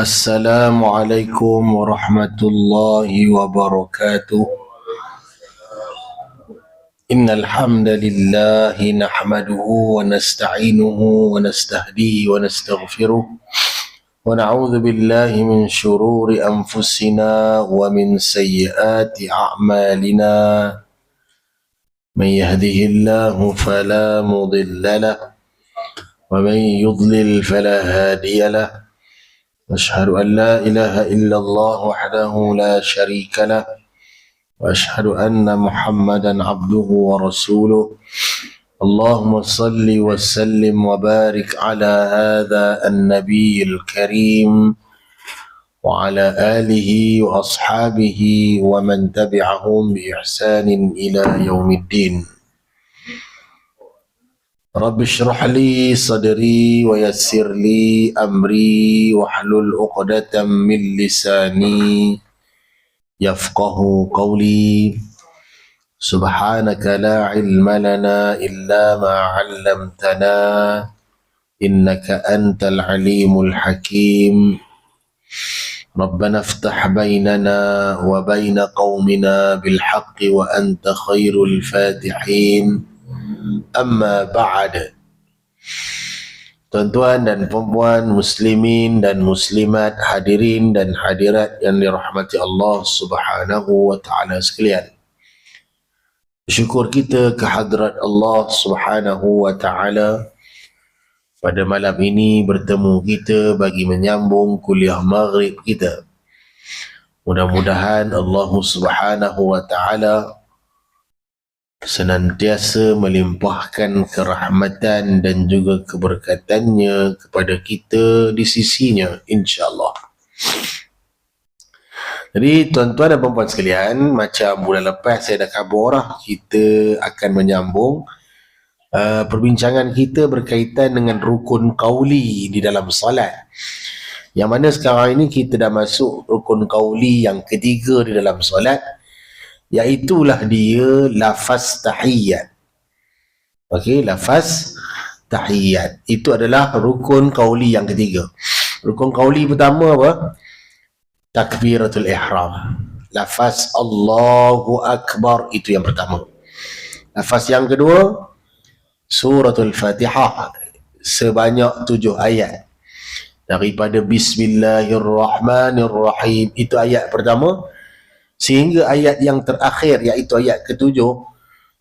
Assalamualaikum warahmatullahi wabarakatuh. Innal hamdalillah nahmaduhu wa nasta'inuhu wa nastahdihi wa nastaghfiruh wa na'udzu billahi min shururi anfusina wa min sayyiati a'malina. Man yahdihillahu fala mudilla lahu wa man yudlil fala hadiya lahu. أشهد أن لا إله إلا الله وحده لا شريك له وأشهد أن محمدا عبده ورسوله. اللهم صل وسلم وبارك على هذا النبي الكريم وعلى آله وأصحابه ومن تبعهم بإحسان إلى يوم الدين. رب اشرح لي صدري ويسر لي أمري واحلل عقدة من لساني يفقه قولي. سبحانك لا علم لنا إلا ما علمتنا إنك أنت العليم الحكيم. ربنا افتح بيننا وبين قومنا بالحق وأنت خير الفاتحين. Amma ba'd. Tuan-tuan dan puan-puan, muslimin dan muslimat, hadirin dan hadirat yang dirahmati Allah Subhanahu wa taala sekalian. Syukur kita kehadrat Allah Subhanahu wa taala pada malam ini bertemu kita bagi menyambung kuliah maghrib kita. Mudah-mudahan Allah Subhanahu wa taala senantiasa melimpahkan kerahmatan dan juga keberkatannya kepada kita di sisinya, insya-Allah. Jadi tuan-tuan dan puan-puan sekalian, macam bulan lepas saya dah khabar lah, kita akan menyambung perbincangan kita berkaitan dengan rukun qauli di dalam salat. Yang mana sekarang ini kita dah masuk rukun qauli yang ketiga di dalam salat, iaitulah dia lafaz tahiyyat. Okey, lafaz tahiyyat itu adalah rukun qauli yang ketiga. Rukun qauli pertama apa? Takbiratul ihram. Lafaz Allahu Akbar, itu yang pertama. Lafaz yang kedua, suratul Fatihah sebanyak 7 ayat. Daripada Bismillahirrahmanirrahim, itu ayat pertama, sehingga ayat yang terakhir, iaitu ayat ke-7,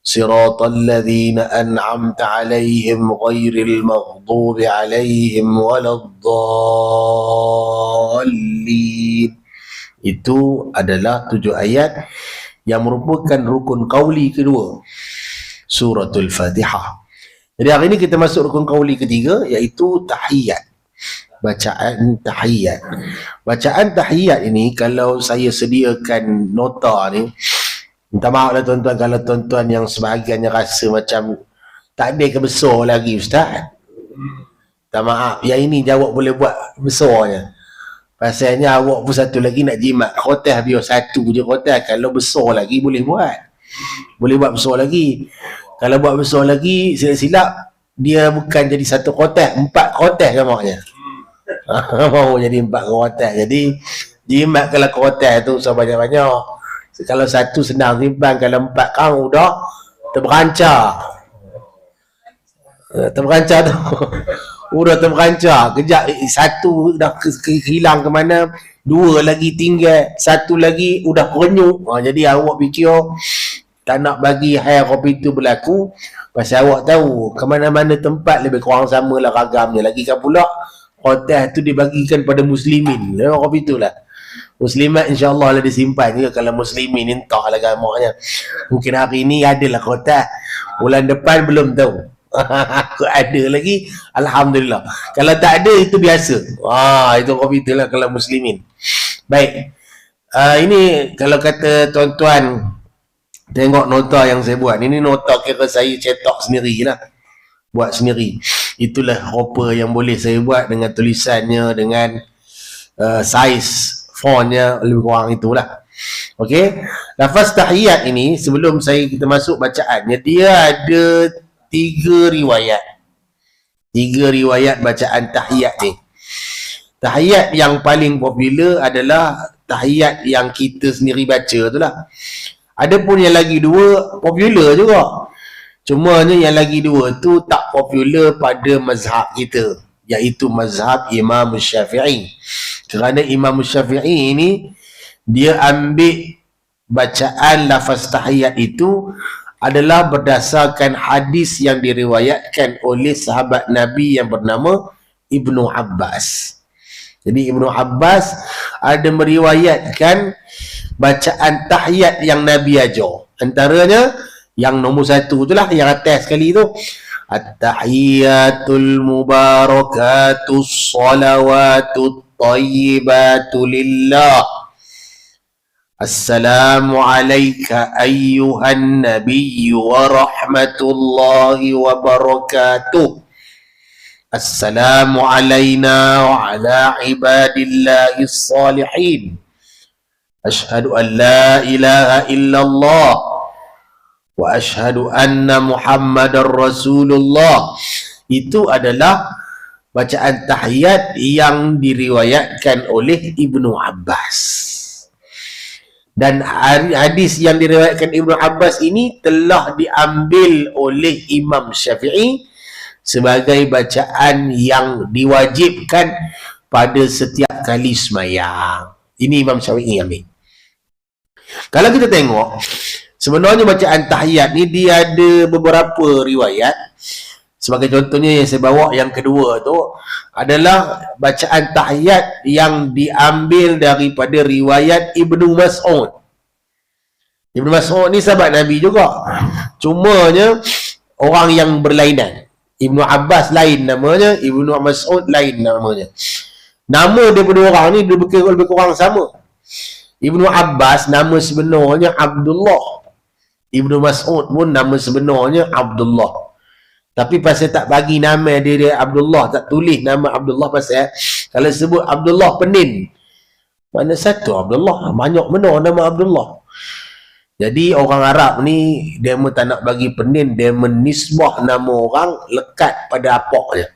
Siratal ladzina an'amta 'alaihim ghairil maghdubi 'alaihim waladdallin. Itu adalah 7 ayat yang merupakan rukun qauli kedua, suratul Fatihah. Jadi hari ini kita masuk rukun qauli ketiga, iaitu tahiyyat. Bacaan tahiyyat. Bacaan tahiyyat ini, kalau saya sediakan nota ni, minta maaf lah tuan-tuan kalau tuan-tuan yang sebahagiannya rasa macam tak ada kebesar lagi ustaz. Minta maaf, yang ini jawab boleh buat besarnya. Pasalnya awak pun satu lagi nak jimat khotah, biar satu je khotah. Kalau besar lagi boleh buat. Boleh buat besar lagi. Kalau buat besar lagi, silap-silap dia bukan jadi satu khotah, 4 khotah namanya. Mau jadi 4 khotah. Jadi jimat kalau khotah tu sebanyak-banyak. Kalau satu senang timbang, kalau 4 kau dah terberancang. Terberancang tu. Udah terberancang. Kejap satu dah hilang ke mana, 2 lagi tinggal, 1 lagi udah kerenyuk. Jadi awak fikir tak nak bagi hal kopi tu berlaku, pasal awak tahu ke mana-mana tempat lebih kurang sama lah ragamnya. Lagi kan pula khotbah tu dibagikan pada muslimin. Kopi tu lah. Muslimat insyaAllah lah disimpan juga. Kalau muslimin ni entahlah agamanya. Mungkin hari ni adalah khotbah. Bulan depan belum tahu. Aku ada lagi, alhamdulillah. Kalau tak ada itu biasa. Itu kopi tu lah kalau muslimin. Baik. Ini kalau kata tuan-tuan tengok nota yang saya buat. Ini nota kira saya cetak sendirilah. Buat sendiri. Itulah rupa yang boleh saya buat dengan tulisannya, dengan saiz fontnya, lebih kurang itulah. Okey. Lafaz tahiyat ini, sebelum kita masuk bacaannya, dia ada 3 riwayat. 3 riwayat bacaan tahiyat ni. Tahiyat yang paling popular adalah tahiyat yang kita sendiri baca tu lah. Ada pun yang lagi 2 popular juga. Cumanya yang lagi 2 tu tak popular pada mazhab kita, iaitu mazhab Imam Syafi'i. Kerana Imam Syafi'i ini dia ambil bacaan lafaz tahiyat itu adalah berdasarkan hadis yang diriwayatkan oleh sahabat Nabi yang bernama Ibnu Abbas. Jadi Ibnu Abbas ada meriwayatkan bacaan tahiyat yang Nabi ajar. Antaranya yang nombor 1 itulah, yang atas sekali tu. At-tahiyatul mubarakatus salawatut tayyibatu lillah. Assalamu alayka ayyuhan nabiyyu wa rahmatullahi wa barakatuh. Assalamu alayna wa ala ibadillahis salihin. Ashhadu an la ilaha illallah wa ashhadu anna Muhammadar Rasulullah. Itu adalah bacaan tahiyat yang diriwayatkan oleh Ibnu Abbas. Dan hadis yang diriwayatkan Ibnu Abbas ini telah diambil oleh Imam Syafi'i sebagai bacaan yang diwajibkan pada setiap kali sembahyang. Ini Imam Syafi'i ambil. Kalau kita tengok, sebenarnya bacaan tahiyat ni dia ada beberapa riwayat. Sebagai contohnya yang saya bawa yang kedua tu adalah bacaan tahiyat yang diambil daripada riwayat Ibnu Mas'ud. Ibnu Mas'ud ni sahabat Nabi juga. Cumanya orang yang berlainan. Ibnu Abbas lain namanya, Ibnu Mas'ud lain namanya. Nama daripada orang ni lebih kurang sama. Ibnu Abbas nama sebenarnya Abdullah. Ibnu Mas'ud pun nama sebenarnya Abdullah. Tapi pasal tak bagi nama dia Abdullah, tak tulis nama Abdullah, pasal kalau sebut Abdullah penin. Mana satu Abdullah? Banyak benar nama Abdullah. Jadi orang Arab ni dia tak nak bagi penin, dia menisbah nama orang lekat pada apaknya.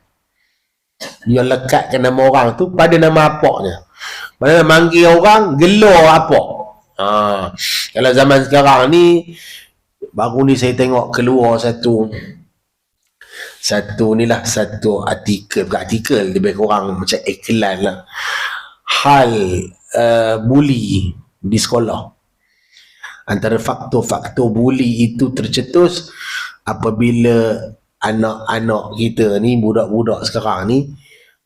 Dia lekatkan nama orang tu pada nama apaknya. Mana manggil orang gelar apak. Kalau zaman sekarang ni, baru ni saya tengok keluar satu artikel lebih kurang macam iklan lah, hal buli di sekolah. Antara faktor-faktor buli itu tercetus apabila anak-anak kita ni, budak-budak sekarang ni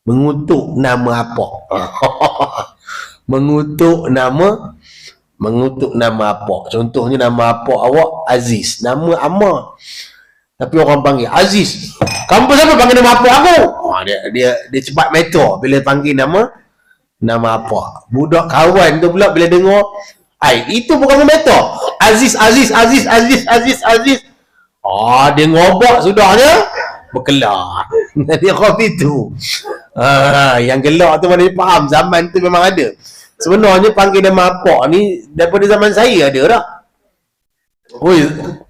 mengutuk nama apa. mengutuk nama apa. Contohnya nama apa awak Aziz, nama Amma, tapi orang panggil Aziz. Kamu siapa panggil nama apa aku? Dia cepat meter bila panggil nama apa. Budak kawan tu pula bila dengar, itu bukan meter. Aziz. Dia ngobak sudahnya berkelar. Dia kopi tu. Yang gelak tu mana dia faham, zaman tu memang ada. Sebenarnya panggil nama apa ni daripada zaman saya ada dah.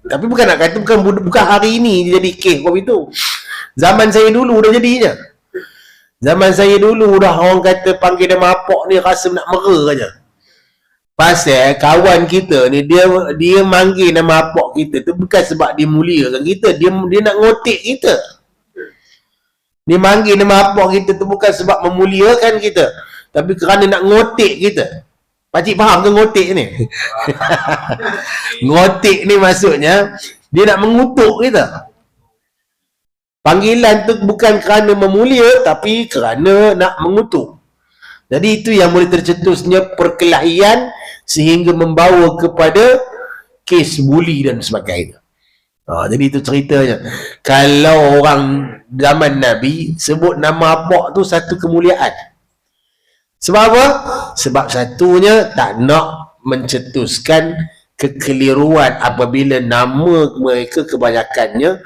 Tapi bukan nak kata bukan hari ini dia jadi kes kopi tu. Zaman saya dulu dah jadinya. Zaman saya dulu dah orang kata panggil nama apa ni rasa nak mera aja. Pasal kawan kita ni dia manggil nama apa kita tu bukan sebab dia muliakan kita, dia nak ngotik kita. Dia manggil nama apa kita tu bukan sebab memuliakan kita, tapi kerana nak ngotik kita. Pakcik faham ke ngotik ni? Ngotik ni maksudnya dia nak mengutuk kita. Panggilan tu bukan kerana memulia, tapi kerana nak mengutuk. Jadi itu yang boleh tercetusnya perkelahian sehingga membawa kepada kes buli dan sebagainya. Jadi itu ceritanya. Kalau orang zaman Nabi sebut nama apa tu satu kemuliaan. Sebab apa? Sebab satunya tak nak mencetuskan kekeliruan apabila nama mereka kebanyakannya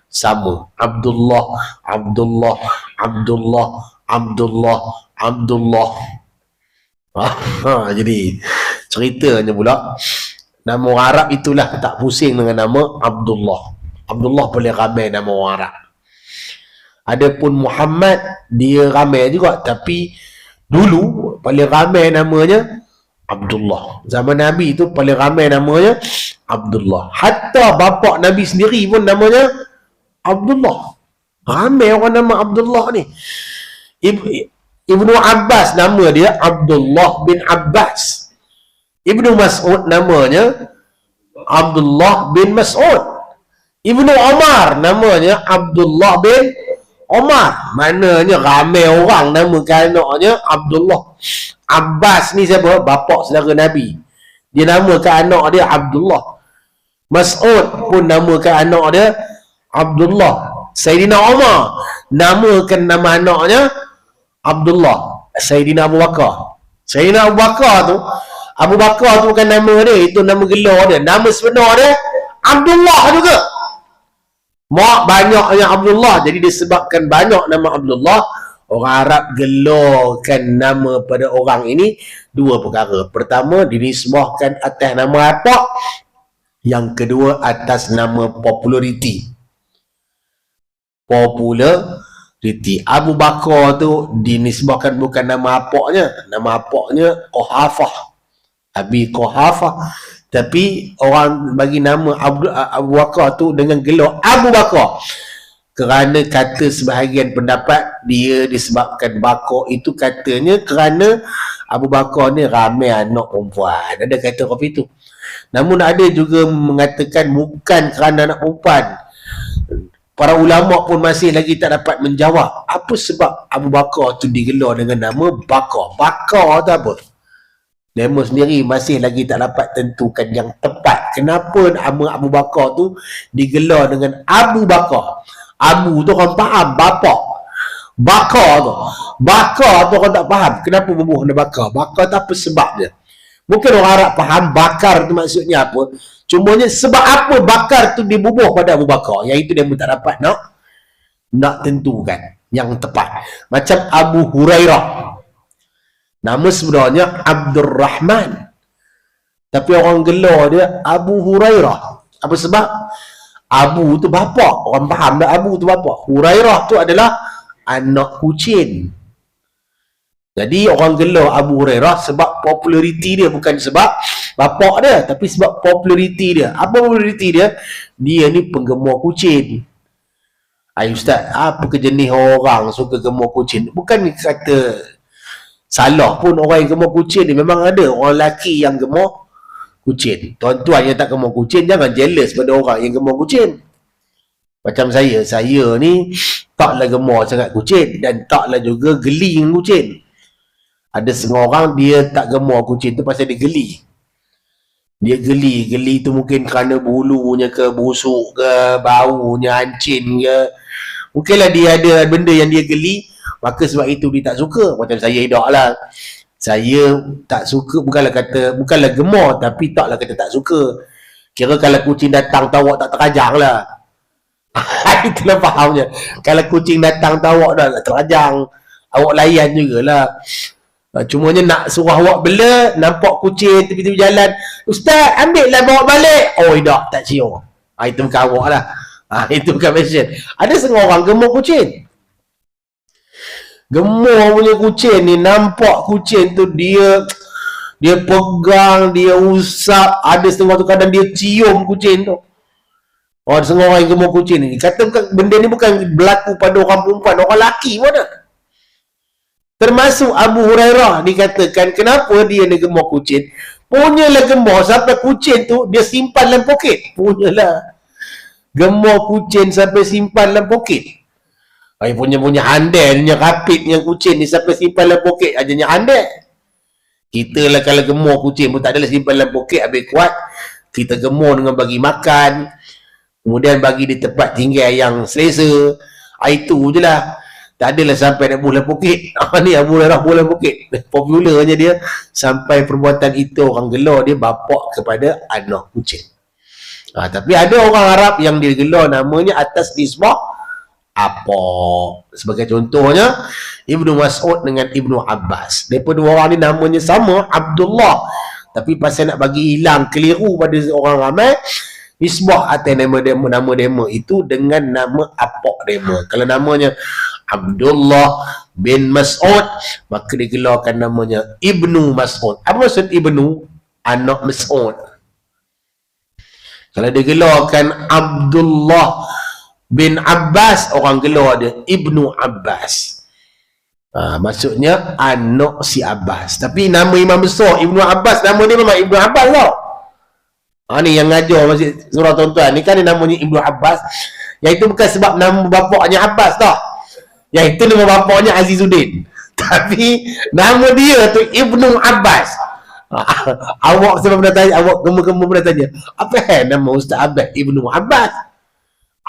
sama. Abdullah, Abdullah, Abdullah, Abdullah, Abdullah. Jadi ceritanya pula nama orang Arab itulah tak pusing dengan nama Abdullah. Abdullah boleh ramai nama orang Arab. Adapun Muhammad dia ramai juga, tapi dulu paling ramai namanya Abdullah. Zaman Nabi tu paling ramai namanya Abdullah. Hatta bapa Nabi sendiri pun namanya Abdullah. Ramai orang nama Abdullah ni. Ibnu Abbas nama dia Abdullah bin Abbas. Ibnu Mas'ud namanya Abdullah bin Mas'ud. Ibnu Umar namanya Abdullah bin Umar. Maknanya ramai orang namakan anaknya Abdullah. Abbas ni siapa? Bapa saudara Nabi. Dia namakan anak dia Abdullah. Mas'ud pun namakan anak dia Abdullah. Sayyidina Umar namakan nama anaknya Abdullah. Sayyidina Abu Bakar. Sayyidina Abu Bakar tu bukan nama dia, itu nama gelar dia. Nama sebenar dia Abdullah juga. Mak banyaknya Abdullah, jadi disebabkan banyak nama Abdullah, orang Arab gelarkan nama pada orang ini dua perkara. Pertama, dinisbahkan atas nama apa? Yang kedua, atas nama populariti. Abu Bakar tu dinisbahkan bukan nama apaknya. Nama apaknya Quhafah, Abi Quhafah. Tapi orang bagi nama Abu Bakar tu dengan gelar Abu Bakar kerana kata sebahagian pendapat dia disebabkan Bakar itu katanya kerana Abu Bakar ni ramai anak perempuan. Ada kata apa itu. Namun ada juga mengatakan bukan kerana anak perempuan. Para ulama pun masih lagi tak dapat menjawab apa sebab Abu Bakar tu digelar dengan nama Bakar. Bakar tu apa? Demo sendiri masih lagi tak dapat tentukan yang tepat. Kenapa nama Abu Bakar tu digelar dengan Abu Bakar? Abu tu orang faham, bapak. Bakar tu orang tak faham. Kenapa berbuah dengan bakar? Bakar tu apa sebab dia? Mungkin orang Arab faham bakar tu maksudnya apa. Cumanya sebab apa bakar tu dibubuh pada Abu Bakar? Yang itu dia pun tak dapat nak tentukan yang tepat. Macam Abu Hurairah. Nama sebenarnya Abdul Rahman, tapi orang gelar dia Abu Hurairah. Apa sebab? Abu tu bapa. Orang faham dah Abu tu bapa. Hurairah tu adalah anak kucing. Jadi orang gelar Abu Hurairah sebab populariti dia, bukan sebab bapa dia, tapi sebab populariti dia. Apa populariti dia? Dia ni penggemar kucing. Ustaz, apa kejenis orang suka gemar kucing? Bukan kata salah pun orang yang gemar kucing ni, memang ada orang lelaki yang gemar kucing. Tuan-tuan yang tak gemar kucing jangan jealous pada orang yang gemar kucing. Macam saya ni taklah gemar sangat kucing dan taklah juga geli dengan kucing. Ada setengah orang dia tak gemar kucing tu pasal dia geli. Dia geli tu mungkin kerana bulunya ke, busuk ke, baunya hancin ke. Mungkinlah dia ada benda yang dia geli, maka sebab itu dia tak suka. Macam saya hidup lah. Saya tak suka, bukanlah gemar, tapi taklah kata tak suka. Kira kalau kucing datang tahu awak tak terajang lah. Itulah fahamnya. Kalau kucing datang tahu awak dah terajang, awak layan jugalah. Cumanya nak suruh awak bela, nampak kucing tepi-tepi jalan, Ustaz ambil lah bawa balik. Oh tidak, tak cium. Itu bukan awak lah. Itu bukan passion. Ada setengah orang gemar kucing. Gemar punya kucing ni, nampak kucing tu dia pegang, dia usap. Ada setengah tu kadang dia cium kucing tu. Ada setengah orang yang gemar kucing ni. Kata benda ni bukan berlaku pada orang perempuan, orang lelaki pun ada. Termasuk Abu Hurairah dikatakan kenapa dia nak gemar kucing. Punyalah gemar sampai kucing tu dia simpan dalam poket. Punyalah gemar kucing sampai simpan dalam poket. Ay punya handai, punya kapit yang kucing ni sampai simpan dalam poket. Ajanya handai. Kita lah kalau gemar kucing pun tak adalah simpan dalam poket, habis kuat. Kita gemar dengan bagi makan. Kemudian bagi di tempat tinggal yang selesa. Itu je lah. Tak adalah sampai nak bulan poket. Ni Abu Hurairah bulan poket. Popularnya dia. Sampai perbuatan itu orang gelar dia bapak kepada anak kucing. Tapi ada orang Arab yang dia gelar namanya atas nisbah apa. Sebagai contohnya Ibnu Mas'ud dengan Ibnu Abbas. Mereka dua orang ni namanya sama, Abdullah. Tapi pasal nak bagi hilang keliru pada orang ramai, nisbah atas nama demo itu dengan nama apa demo. Kalau namanya Abdullah bin Mas'ud, maka digelarkan namanya Ibnu Mas'ud. Apa maksud Ibnu? Anak Mas'ud. Kalau digelarkan Abdullah bin Abbas, orang gelar dia Ibnu Abbas. Maksudnya anak si Abbas. Tapi nama imam besar Ibnu Abbas, nama dia memang Ibnu Abbas tau. Ni yang ngajar masjid surah tuan-tuan ni kan, dia namanya Ibnu Abbas. Yang itu bukan sebab nama bapaknya Abbas tau. Yang itu nama bapaknya Azizuddin. Tapi nama dia tu Ibnu Abbas. Awak sebab pernah tanya, awak gemar-gemar pernah tanya, apa nama Ustaz Abbas Ibnu Abbas?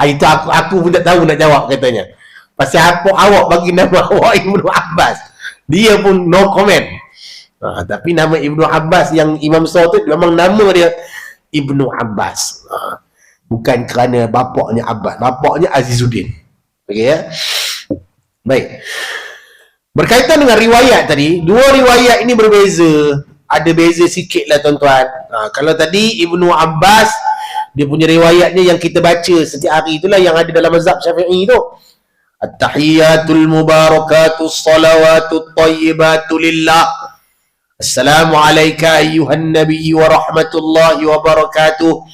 Itu aku pun tak tahu nak jawab katanya. Pasal apa awak bagi nama awak Ibnu Abbas? Dia pun no comment. Tapi nama Ibnu Abbas yang Imam Besar tu memang nama dia Ibnu Abbas. Bukan kerana bapaknya Abbas. Bapaknya Azizuddin. Okey ya. Baik. Berkaitan dengan riwayat tadi, dua riwayat ini berbeza. Ada beza sikit lah tuan-tuan. Kalau tadi Ibnu Abbas, dia punya riwayatnya yang kita baca setiap hari itulah yang ada dalam mazhab Syafi'i tu. At-tahiyyatul mubarakatus salawatut thayyibatu lillah. Assalamu alayka ayyuhan nabiy wa rahmatullahi wa barakatuh.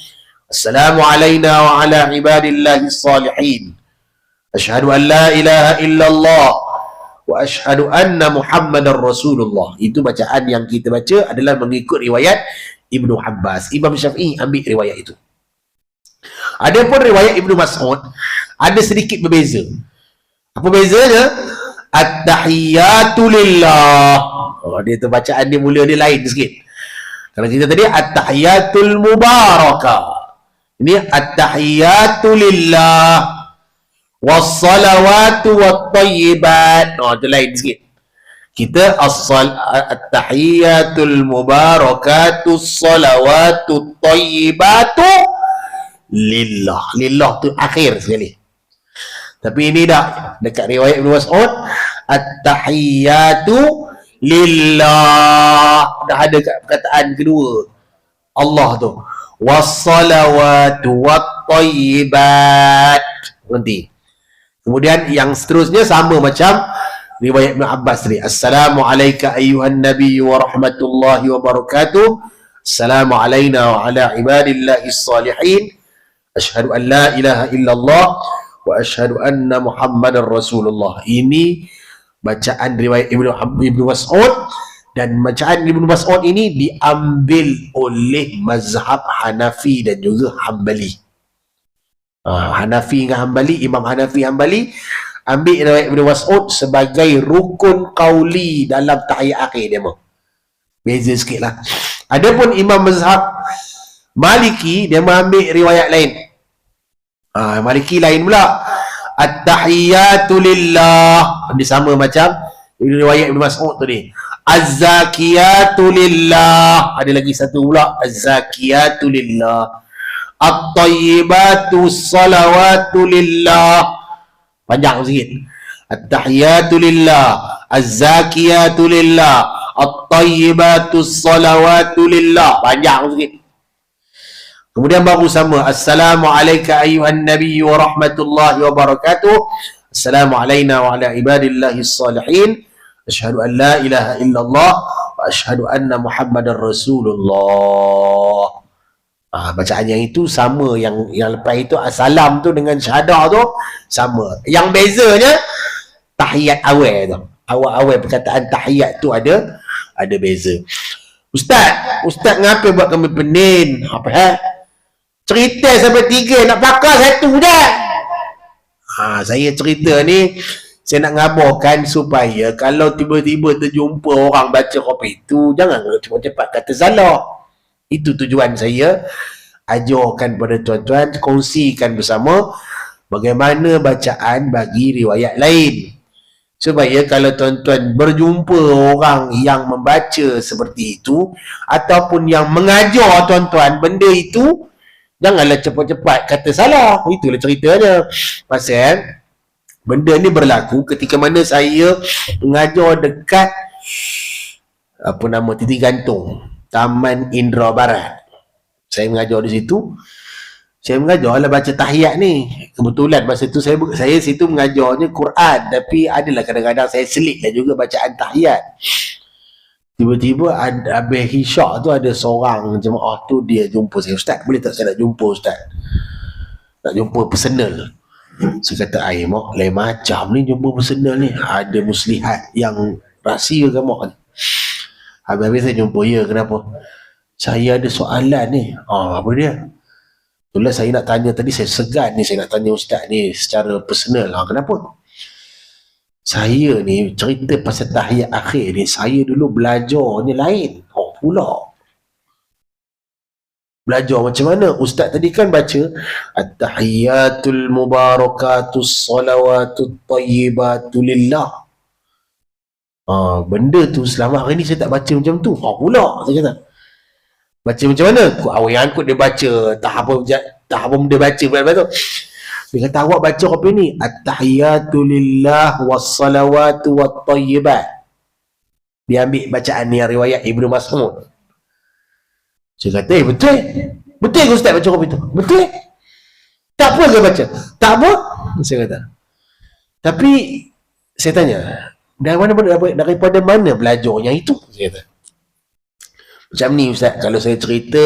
Assalamu alayna wa ala ibadillahis salihin. Asyhadu an la ilaha illallah wa asyhadu anna Muhammadar Rasulullah. Itu bacaan yang kita baca adalah mengikut riwayat Ibnu Abbas. Imam Syafi'i ambil riwayat itu. Adapun riwayat Ibnu Mas'ud ada sedikit berbeza. Apa bezanya? At-tahiyyatu lillah. Dia tu bacaan dia mula dia lain sikit. Kalau kita tadi at-tahiyyatul mubarakah. Ini at-tahiyyatu lillah. Was-salawatu wat-thayyibat. Itu lain sikit. Kita at-tahiyyatul mubarakatus salawatut thayyibatu lillah. Lillah tu akhir sekali. Tapi ini dah dekat riwayat Ibnu Mas'ud, at-tahiyyatu lillah. Dah ada perkataan kedua Allah tu. Was-salawatu wat-thayyibat. Nanti. Kemudian yang seterusnya sama macam riwayat Ibn Abbas tadi. Assalamu alayka ayyuhan nabiy wa rahmatullahi wa barakatuh. Assalamu alayna wa ala ibadillahis salihin. Asyhadu an la ilaha illallah wa asyhadu anna Muhammadar Rasulullah. Ini bacaan riwayat Ibnu Mas'ud, dan bacaan Ibnu Mas'ud ini diambil oleh mazhab Hanafi dan juga Hambali. Hanafi dengan Hambali, Imam Hanafi Hambali ambil riwayat Ibnu Mas'ud sebagai rukun qauli dalam tahiyat akhir dia. Beza sikit lah. Adapun Imam mazhab Maliki, dia mengambil riwayat lain. Maliki lain pula. At-tahiyyatu lillah. Dia sama macam riwayat Ibnu Mas'ud tadi. Az-zakiyatu lillah. Ada lagi satu pula. Az-zakiyatu lillah. At-tayyibatu salawatu lillah. Panjang sikit. At-tahiyyatu lillah. Az-zakiyatu lillah. At-tayyibatu salawatu lillah. Panjang sikit. Kemudian baru sama. Assalamu alayka ayyuhan nabiy wa rahmatullahi wa barakatuh. Assalamu alayna wa ala ibadillahis salihin. Asyhadu an la ilaha illallah wa asyhadu anna Muhammadar Rasulullah. Bacaan yang itu sama, yang lepas itu assalam tu dengan syahadah tu sama. Yang bezanya tahiyat awal tu. awal-awal perkataan tahiyat tu ada beza. Ustaz ngapa buat kami pening? Apa cerita sampai 3 nak pakar 1 dah. Saya cerita ni saya nak ngabarkan supaya kalau tiba-tiba terjumpa orang baca kopi tu, jangan cepat-cepat kata salah. Itu tujuan saya ajarkan pada tuan-tuan, kongsikan bersama bagaimana bacaan bagi riwayat lain. Supaya kalau tuan-tuan berjumpa orang yang membaca seperti itu ataupun yang mengajar tuan-tuan benda itu, janganlah cepat-cepat kata salah. Itulah ceritanya. Pasal benda ni berlaku ketika mana saya mengajar dekat titik gantung Taman Indra Barat. Saya mengajar di situ. Saya mengajarlah baca tahiyat ni. Kebetulan masa tu saya situ mengajarnya Quran, tapi adalah kadang-kadang saya selitlah juga bacaan tahiyat. Tiba-tiba habis isyak tu ada seorang jemaah tu dia jumpa saya. Ustaz, boleh tak saya nak jumpa Ustaz? Nak jumpa personal. Saya kata, mak lain macam ni jumpa personal ni. Ada muslihat yang rahsia ke mak ni? Habis-habis saya jumpa, ya kenapa? Saya ada soalan ni. Apa dia? Itulah saya nak tanya tadi, saya segan ni, saya nak tanya Ustaz ni secara personal. Kenapa? Saya ni cerita pasal tahiyat akhir ni, saya dulu belajarnya lain. Pula. Belajar macam mana? Ustaz tadi kan baca At-tahiyatul mubarakatus salawatut tayyibatu lillah. Benda tu selama hari ni saya tak baca macam tu. Pula saya kata. Baca macam mana? Yang kot dia baca, tak apa benda baca pula tu. Dia kata, awak baca apa ni? At-tahiyatu lillah wassalawatu wattayyibat. Dia ambil bacaan ni riwayat Ibnu Mas'ud. Saya kata, betul? Betul ke Ustaz baca apa itu? Betul? Tak apa ke baca? Tak apa? Saya kata. Tapi, saya tanya, daripada mana belajarnya itu? Saya kata. Macam ni Ustaz, kalau saya cerita,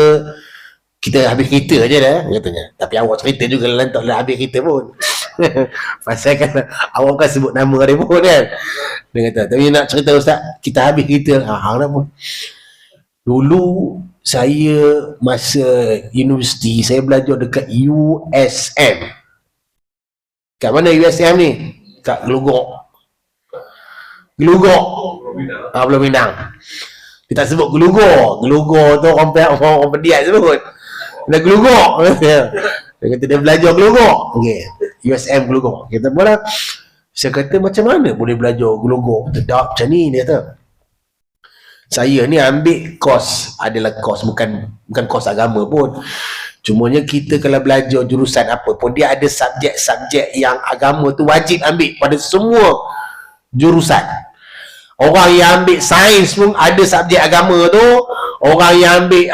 kita habis cerita je dah, katanya. Tapi awak cerita juga lantaklah habis cerita pun. Pasal kan awak kan sebut nama dia pun kan. Dia kata, tapi nak cerita Ustaz, kita habis cerita. Kenapa? Dulu saya masa universiti, saya belajar dekat USM. Kat mana USM ni? Kat Gelugok. Pulau Pinang. Kita sebut Gelugor. Gelugor tu orang Pediat sebut. Dia Gelugor. Dia kata dia belajar Gelugor. Okey. USM Gelugor. Kita pula. Saya kata macam mana boleh belajar Gelugor? Tak macam ni dia kata. Saya ni ambil kos. Adalah kos. Bukan kos agama pun. Cumanya kita kalau belajar jurusan apa pun, dia ada subjek-subjek yang agama tu wajib ambil pada semua jurusan. Orang yang ambil sains pun ada subjek agama tu. Orang yang ambil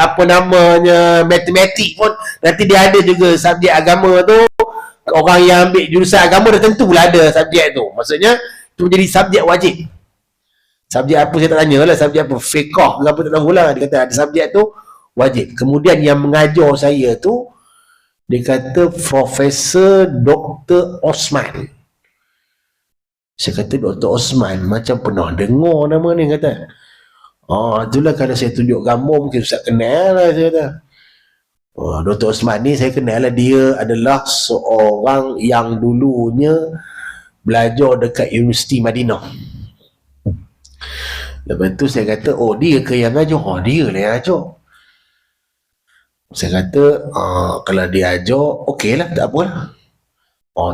matematik pun nanti dia ada juga subjek agama tu. Orang yang ambil jurusan agama dah tentulah ada subjek tu. Maksudnya tu menjadi subjek wajib. Subjek apa saya tak tanya lah, subjek apa, fiqh ke apa tak tahu lah. Dia kata ada subjek tu wajib. Kemudian yang mengajar saya tu, dia kata Profesor Dr. Osman. Saya kata Dr. Osman macam pernah dengar nama ni, kata. Itulah kalau saya tunjuk gambar mungkin Ustaz kenal lah, saya kata. Dr. Osman ni saya kenal lah, dia adalah seorang yang dulunya belajar dekat Universiti Madinah. Lepas tu saya kata, dia ke yang ajar? Dia lah yang ajar. Saya kata, kalau dia ajar, okey lah, tak apalah.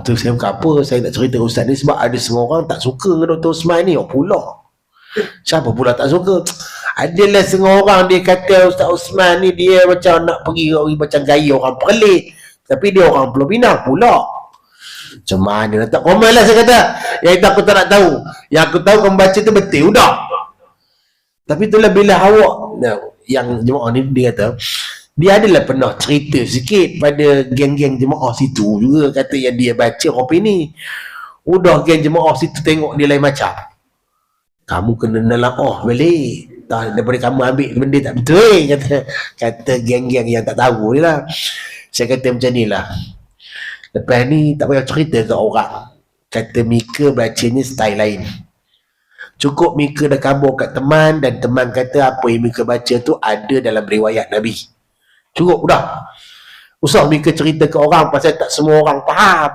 Tu saya bukan apa, saya nak cerita Ustaz ni sebab ada semua orang tak suka dengan Dr. Osman ni. Pula. Siapa pula tak suka? Adalah setengah orang dia kata Ustaz Osman ni dia macam nak pergi macam gaya orang Perlis. Tapi dia orang Pulau Pinang pula. Macam mana nak tak komen lah saya kata. Yang itu aku tak nak tahu. Yang aku tahu kamu baca tu betul, udah. Tapi itulah bila awak, yang jemaah ni dia kata, dia adalah pernah cerita sikit pada geng-geng jemaah situ juga, kata yang dia baca kopi ni. Udah geng jemaah situ tengok dia lain macam. Kamu kena nelaah balik. Daripada kamu ambil benda tak betul, kata geng-geng yang tak tahu ni lah. Saya kata macam ni lah. Lepas ni tak payah cerita ke orang. Kata Mika bacanya style lain. Cukup Mika dah kabur kat teman dan teman kata apa yang Mika baca tu ada dalam riwayat Nabi. Cukup dah. Usah Mika cerita ke orang pasal tak semua orang faham.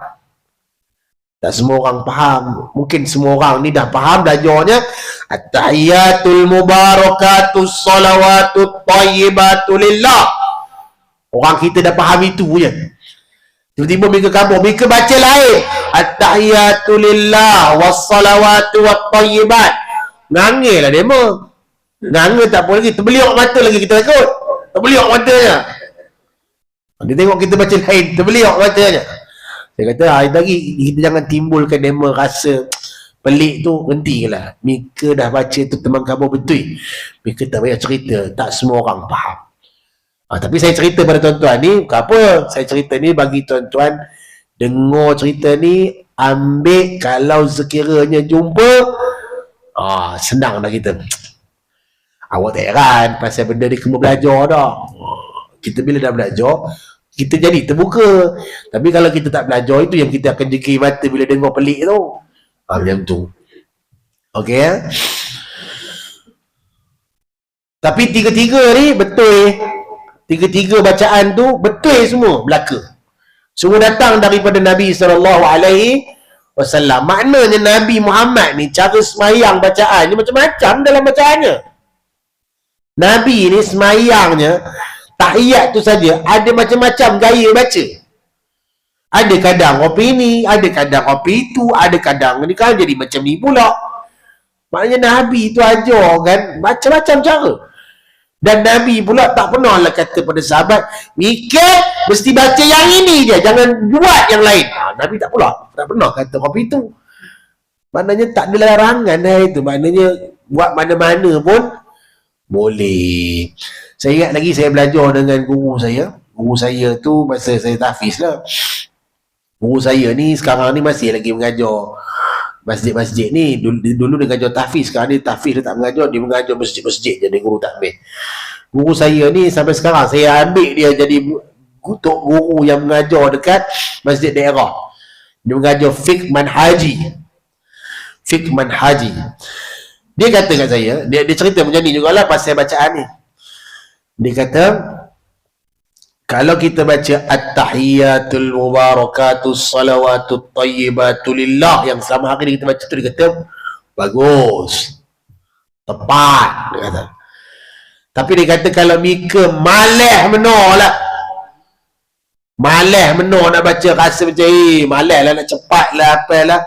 Tak semua orang faham. Mungkin semua orang ni dah faham belajarnya. At-tahiyatul mubarakatus salawatut tayyibatu lillah. Orang kita dah faham itu je. Tiba-tiba Mika kabur. Mika baca lain. At-tahiyatul lillah wassalawatu wat tayyibat. Ngangil lah dia mah. Ngangil tak apa lagi. Terbeliok mata lagi kita takut. Terbeliok matanya. Dia tengok kita baca lain. Terbeliok matanya. Saya kata, lagi kita jangan timbulkan demo rasa pelik tu, hentilah. Mika dah baca tu teman kabur betul. Mika tak payah cerita, tak semua orang faham. Tapi saya cerita pada tuan-tuan ni, bukan apa. Saya cerita ni bagi tuan-tuan dengar cerita ni, ambil kalau sekiranya jumpa, senang dah kita. Awak tak heran pasal benda ni kena belajar dah. Kita bila dah belajar, kita jadi terbuka. Tapi kalau kita tak belajar, itu yang kita akan jekir mata bila dengar pelik tu. Macam tu. Okey ya? Tapi tiga-tiga ni betul. Tiga-tiga bacaan tu betul semua belaka. Semua datang daripada Nabi SAW. Maknanya Nabi Muhammad ni cara semayang bacaan ni macam-macam dalam bacaannya. Nabi ni semayangnya tahiyat tu saja ada macam-macam gaya baca. Ada kadang opini, ada kadang kopi itu, ada kadang ni kan jadi macam ni pula. Maknanya Nabi tu ajar kan macam-macam cara. Dan Nabi pula tak pernah lah kata pada sahabat, Mika mesti baca yang ini je, jangan buat yang lain. Nabi tak pernah kata kopi itu. Maknanya tak ada larangan itu. Maknanya buat mana-mana pun boleh. Saya ingat lagi saya belajar dengan guru saya. Guru saya tu masa saya tahfiz lah. Guru saya ni sekarang ni masih lagi mengajar masjid-masjid ni. Dulu dia mengajar tahfiz. Sekarang ni tahfiz dia tak mengajar. Dia mengajar masjid-masjid jadi guru takmir. Guru saya ni sampai sekarang saya ambil dia jadi guru yang mengajar dekat masjid daerah. Dia mengajar fiqh manhaji. Fiqh manhaji. Dia kata kat saya, dia cerita macam ni jugalah pasal bacaan ni. Dia kata, kalau kita baca At-tahiyatul mubarakatus salawatut tayyibatu lillah, yang selama hari ni kita baca tu, dia kata, bagus. Tepat, dia kata. Tapi dia kata kalau Mika malah menolak. Malah menolak nak baca, rasa macam, malah lah nak cepat lah, apalah.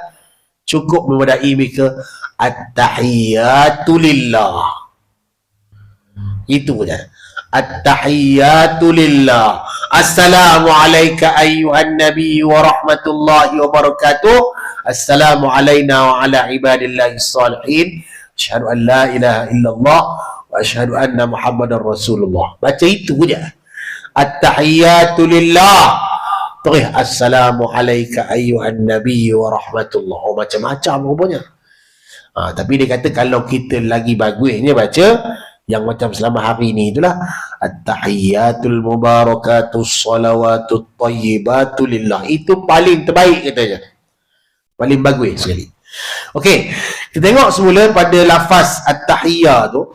Cukup memadai Mika At-tahiyyatu lillah. Itu je. At-tahiyyatu lillah. Assalamu alayka ayyuhan nabi wa rahmatullahi wa barakatuh. Assalamu alayna wa ala ibadillahi salihin. Asyhadu an la ilaha illallah wa asyhadu anna muhammadar rasulullah. Baca itu je. At-tahiyyatu lillah. Terus assalamu alayka ayyuhan nabi wa rahmatullah. Macam-macam rupanya. Tapi dia kata kalau kita lagi bagusnya baca yang macam selama hari ni itulah At-tahiyyatul mubarakatus salawatut tayyibatu lillah. Itu paling terbaik katanya. Paling bagus sekali. Okey, kita tengok semula pada lafaz at-tahiyyah tu.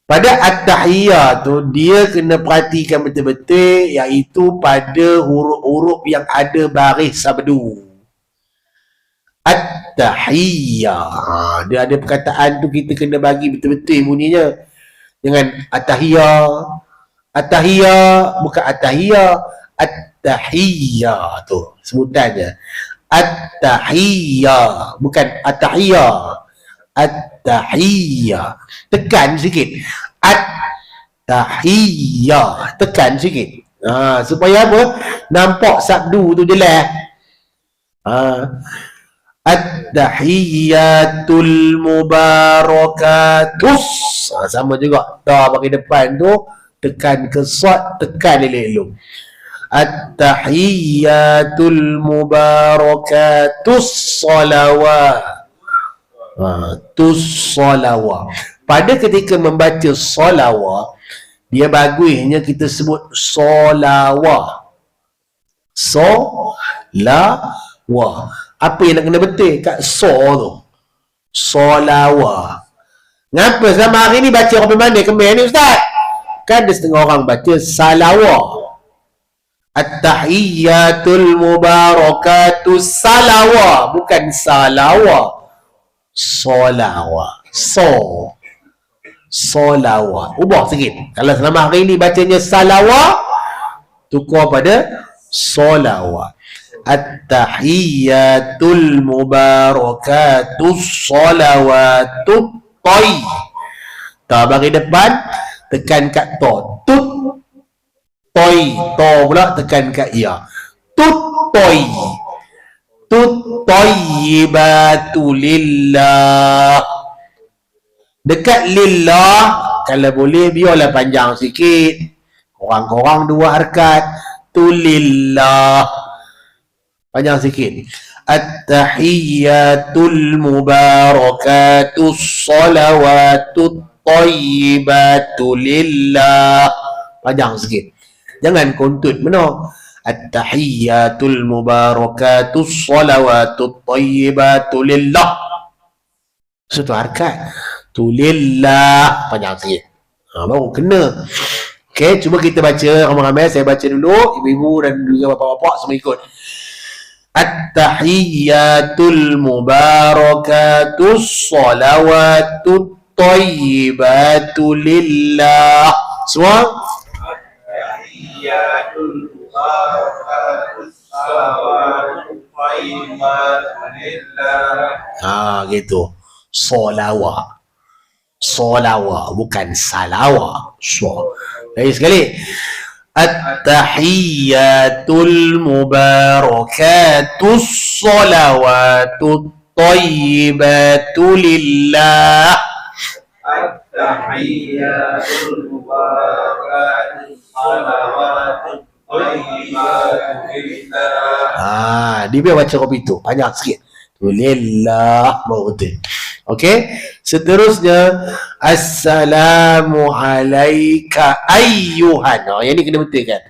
Pada at-tahiyyah tu dia kena perhatikan betul-betul, iaitu pada huruf-huruf yang ada baris sabdu. At-tahiyyah. Dia ada perkataan tu kita kena bagi betul-betul bunyinya. Dengan at-tahiyyah. At-tahiyyah bukan at-tahiyyah. At-tahiyyah tu sebutannya. At-tahiyyah bukan at-tahiyyah. At-tahiyyah. Tekan sikit. At-tahiyyah. Tekan sikit. Supaya apa? Nampak sabdu tu jelas. At-tahiyyatul mubarakatus. Sama juga. Ta bagi depan tu tekan ke sad, tekan elok-elok. At-tahiyyatul mubarakatus salawat. Tus salawat. Pada ketika membaca salawat, dia bagusnya kita sebut salawat. Salawat. Apa yang nak kena betul kat so tu? Solawat. Ngapa sama hari ni baca orang mana Kemal ni Ustaz? Kan ada setengah orang baca salawat. At-tahiyyatul mubarakatus salawat, bukan salawat. Solawat. Solawat. Ubah sikit. Kalau selama hari ni bacanya salawat, tukar pada solawat. At-tahiyyatul mubarakatus salawatut toy. Tak bagi depan, tekan kat to. Tut toy. To pula tekan kat ya. Tut toy. Tut toyibatu lillah. Dekat lillah, kalau boleh biarlah panjang sikit. Korang-korang 2 harakat. Tu lillah. Panjang sikit. At-tahiyyatul mubarakatus salawatut tayyibatu lillah. Panjang sikit. Jangan kontut benar. At-tahiyyatul mubarakatus salawatut tayyibatu lillah. Satu harakat. Tu lillah. Panjang sikit. Baru kena. Okey, cuba kita baca ramai-ramai. Saya baca dulu. Ibu-ibu dan juga bapak-bapak semua ikut. At-tahiyyatul mubarakatus salawatut tayyibatu lillah. Semua? At-tahiyyatul mubarakatus salawatut tayyibatu lillah. Gitu. Solawat, bukan salawat. Lagi sekali. At-tahiyyatul mubarakatus salawatut tayyibatu lillah. At-tahiyyatul mubarakatus salawatut tayyibatu lillah. Dia biar baca kopi tu panjang sikit. Lillah baru betul. Okey, seterusnya assalamu alayka ayyuhan. Yang ni kena betul kan?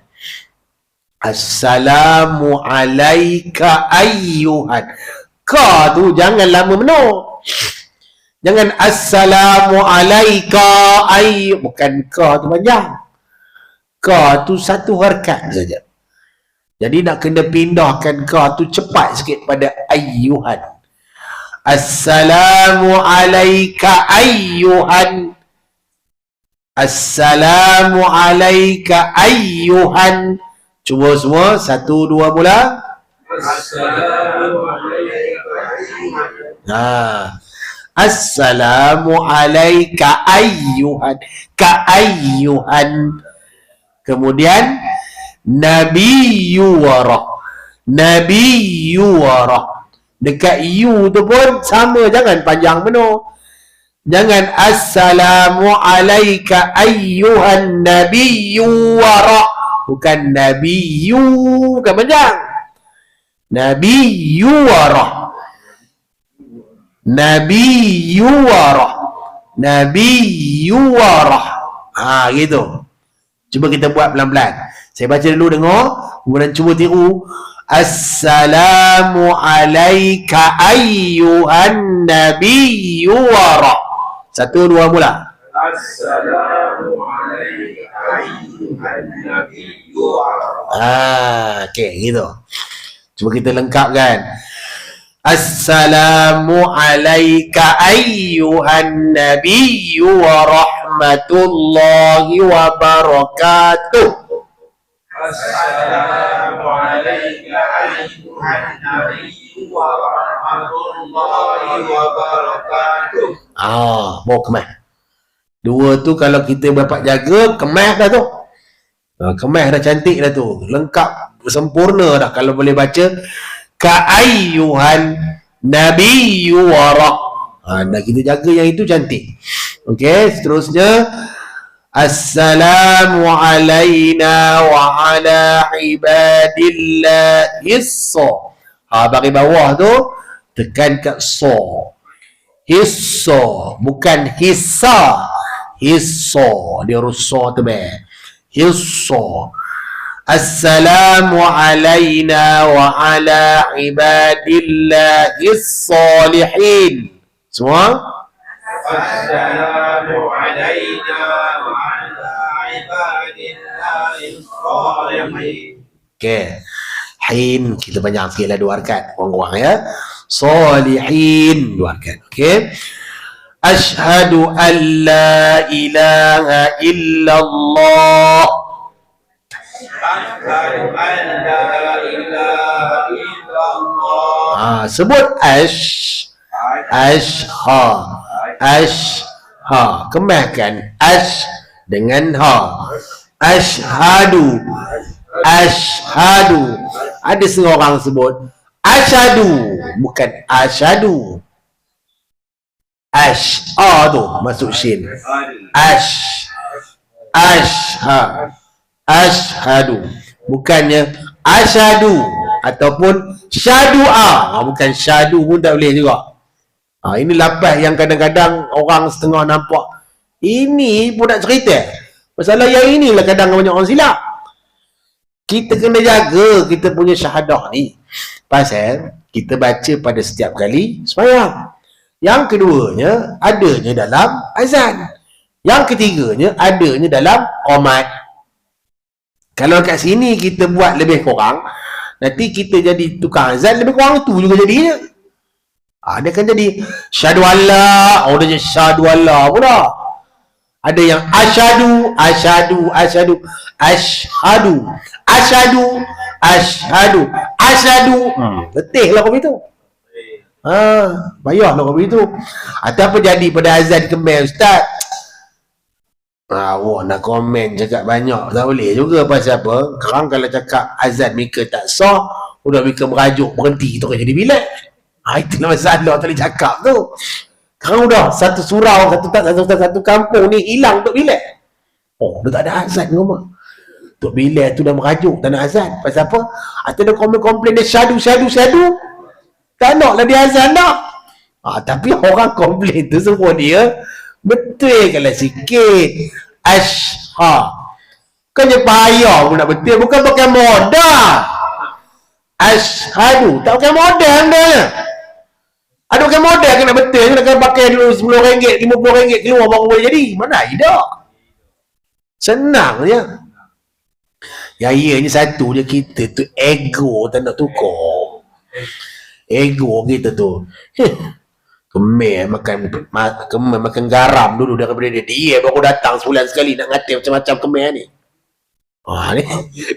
Assalamu alayka ayyuhan. Ka tu jangan lama menuk. Jangan assalamu alayka bukan ka tu panjang. Ka tu satu harakat saja. Jadi nak kena pindahkan ka tu cepat sikit pada ayyuhan. Assalamu alayka ayyuhan. Assalamu alayka ayyuhan. Cuba semua. 1, 2 mula. Assalamu alayka ayyuhan. Assalamu alayka ayyuhan. Ka ayyuhan. Kemudian Nabiyyu warah. Nabiyyu warah. Dekat you tu pun sama, jangan panjang penuh. Jangan assalamu alayka ayyuhan nabiyyu wara. Bukan nabiyyu, bukan panjang. Nabiyyu wara. Nabiyyu wara. Nabiyyu wara. Gitu. Cuba kita buat pelan-pelan. Saya baca dulu, dengar. Kemudian cuba tiru. Assalamu alayka ayyuhan nabiyyu wara. 1, 2 mula. Assalamu alayka ayyuhan nabiyyu wara. Okey, gitu. Cuba kita lengkapkan. Assalamu alayka ayyuhan nabiyyu wa rahmatullahi wa barakatuh. Assalamu alayka ayyuhan nabiyyu wa rahmatullahi wa barakatuh. Bawa kemas. 2 tu kalau kita dapat jaga, kemas dah tu. Kemas dah cantik dah tu. Lengkap, sempurna dah kalau boleh baca. Ka ayyuhan nabiyyu wa dah kita jaga yang itu cantik. Okey, seterusnya. Assalamu alayna wa ala ibadillahis. Bagi bawah tu tekan kat so. Hissa, bukan hissa. Hissa, dia rusak tu be. Hissa. Assalamu alayna wa ala ibadillahis salihin. Semua? Assalamu alaina wa ala ibadillahis shalihin. Okey. Hin kita banyak sikitlah dua harakat. Orang-orang ya. Salihin dua harakat. Okey. Ashhadu an la ilaha illallah. Ashhadu an la ilaha illallah. Sebut ha. Kembangkan dengan ha. Ashhadu. Ada seorang sebut asyhadu, bukan asyhadu. Tu masuk shin. Ashhadu, bukannya asyhadu ataupun syadua. Bukan syadu pun tak boleh juga. Ini lapas yang kadang-kadang orang setengah nampak. Ini pun nak cerita. Masalah yang inilah kadang banyak orang silap. Kita kena jaga kita punya syahadah ni. Pasal kita baca pada setiap kali sembahyang. Yang keduanya adanya dalam azan. Yang ketiganya adanya dalam qomat. Kalau kat sini kita buat lebih kurang, nanti kita jadi tukang azan lebih kurang tu juga jadinya. Dia kan jadi syahadu Allah. Dia jadi syahadu Allah pula. Ada yang asyhadu. Letih lah kau begitu. Payahlah kau begitu. Atau apa jadi pada azan Kemal Ustaz? Awak nak komen cakap banyak tak boleh juga. Pasal apa? Sekarang kalau cakap azan mereka tak sah, udah mereka merajuk berhenti tu jadi bilik. Itulah masalah tak boleh cakap tu. Sekarang udah satu surau, satu kampung ni hilang untuk bilik. Dah tak ada azan ke rumah. Tok bilik tu dah merajuk tak nak azan. Pasal apa? Atau dia komplain dia syadu. Tak naklah dia azan dah. Tapi orang komplain tu semua dia betul kalau sikit. Kan dia payah pun nak betul. Bukan pakai modal. Ashhadu. Tak pakai modal anda. Ada pakai modal kan nak betul. Nak pakai dulu RM10, RM50 keluar baru boleh jadi. Mana ada. Senang je. Yang ianya satu je kita tu ego tak nak tukar. Ego kita tu. Kemal makan garam dulu daripada dia baru datang sebulan sekali nak ngatai macam-macam Kemal ni.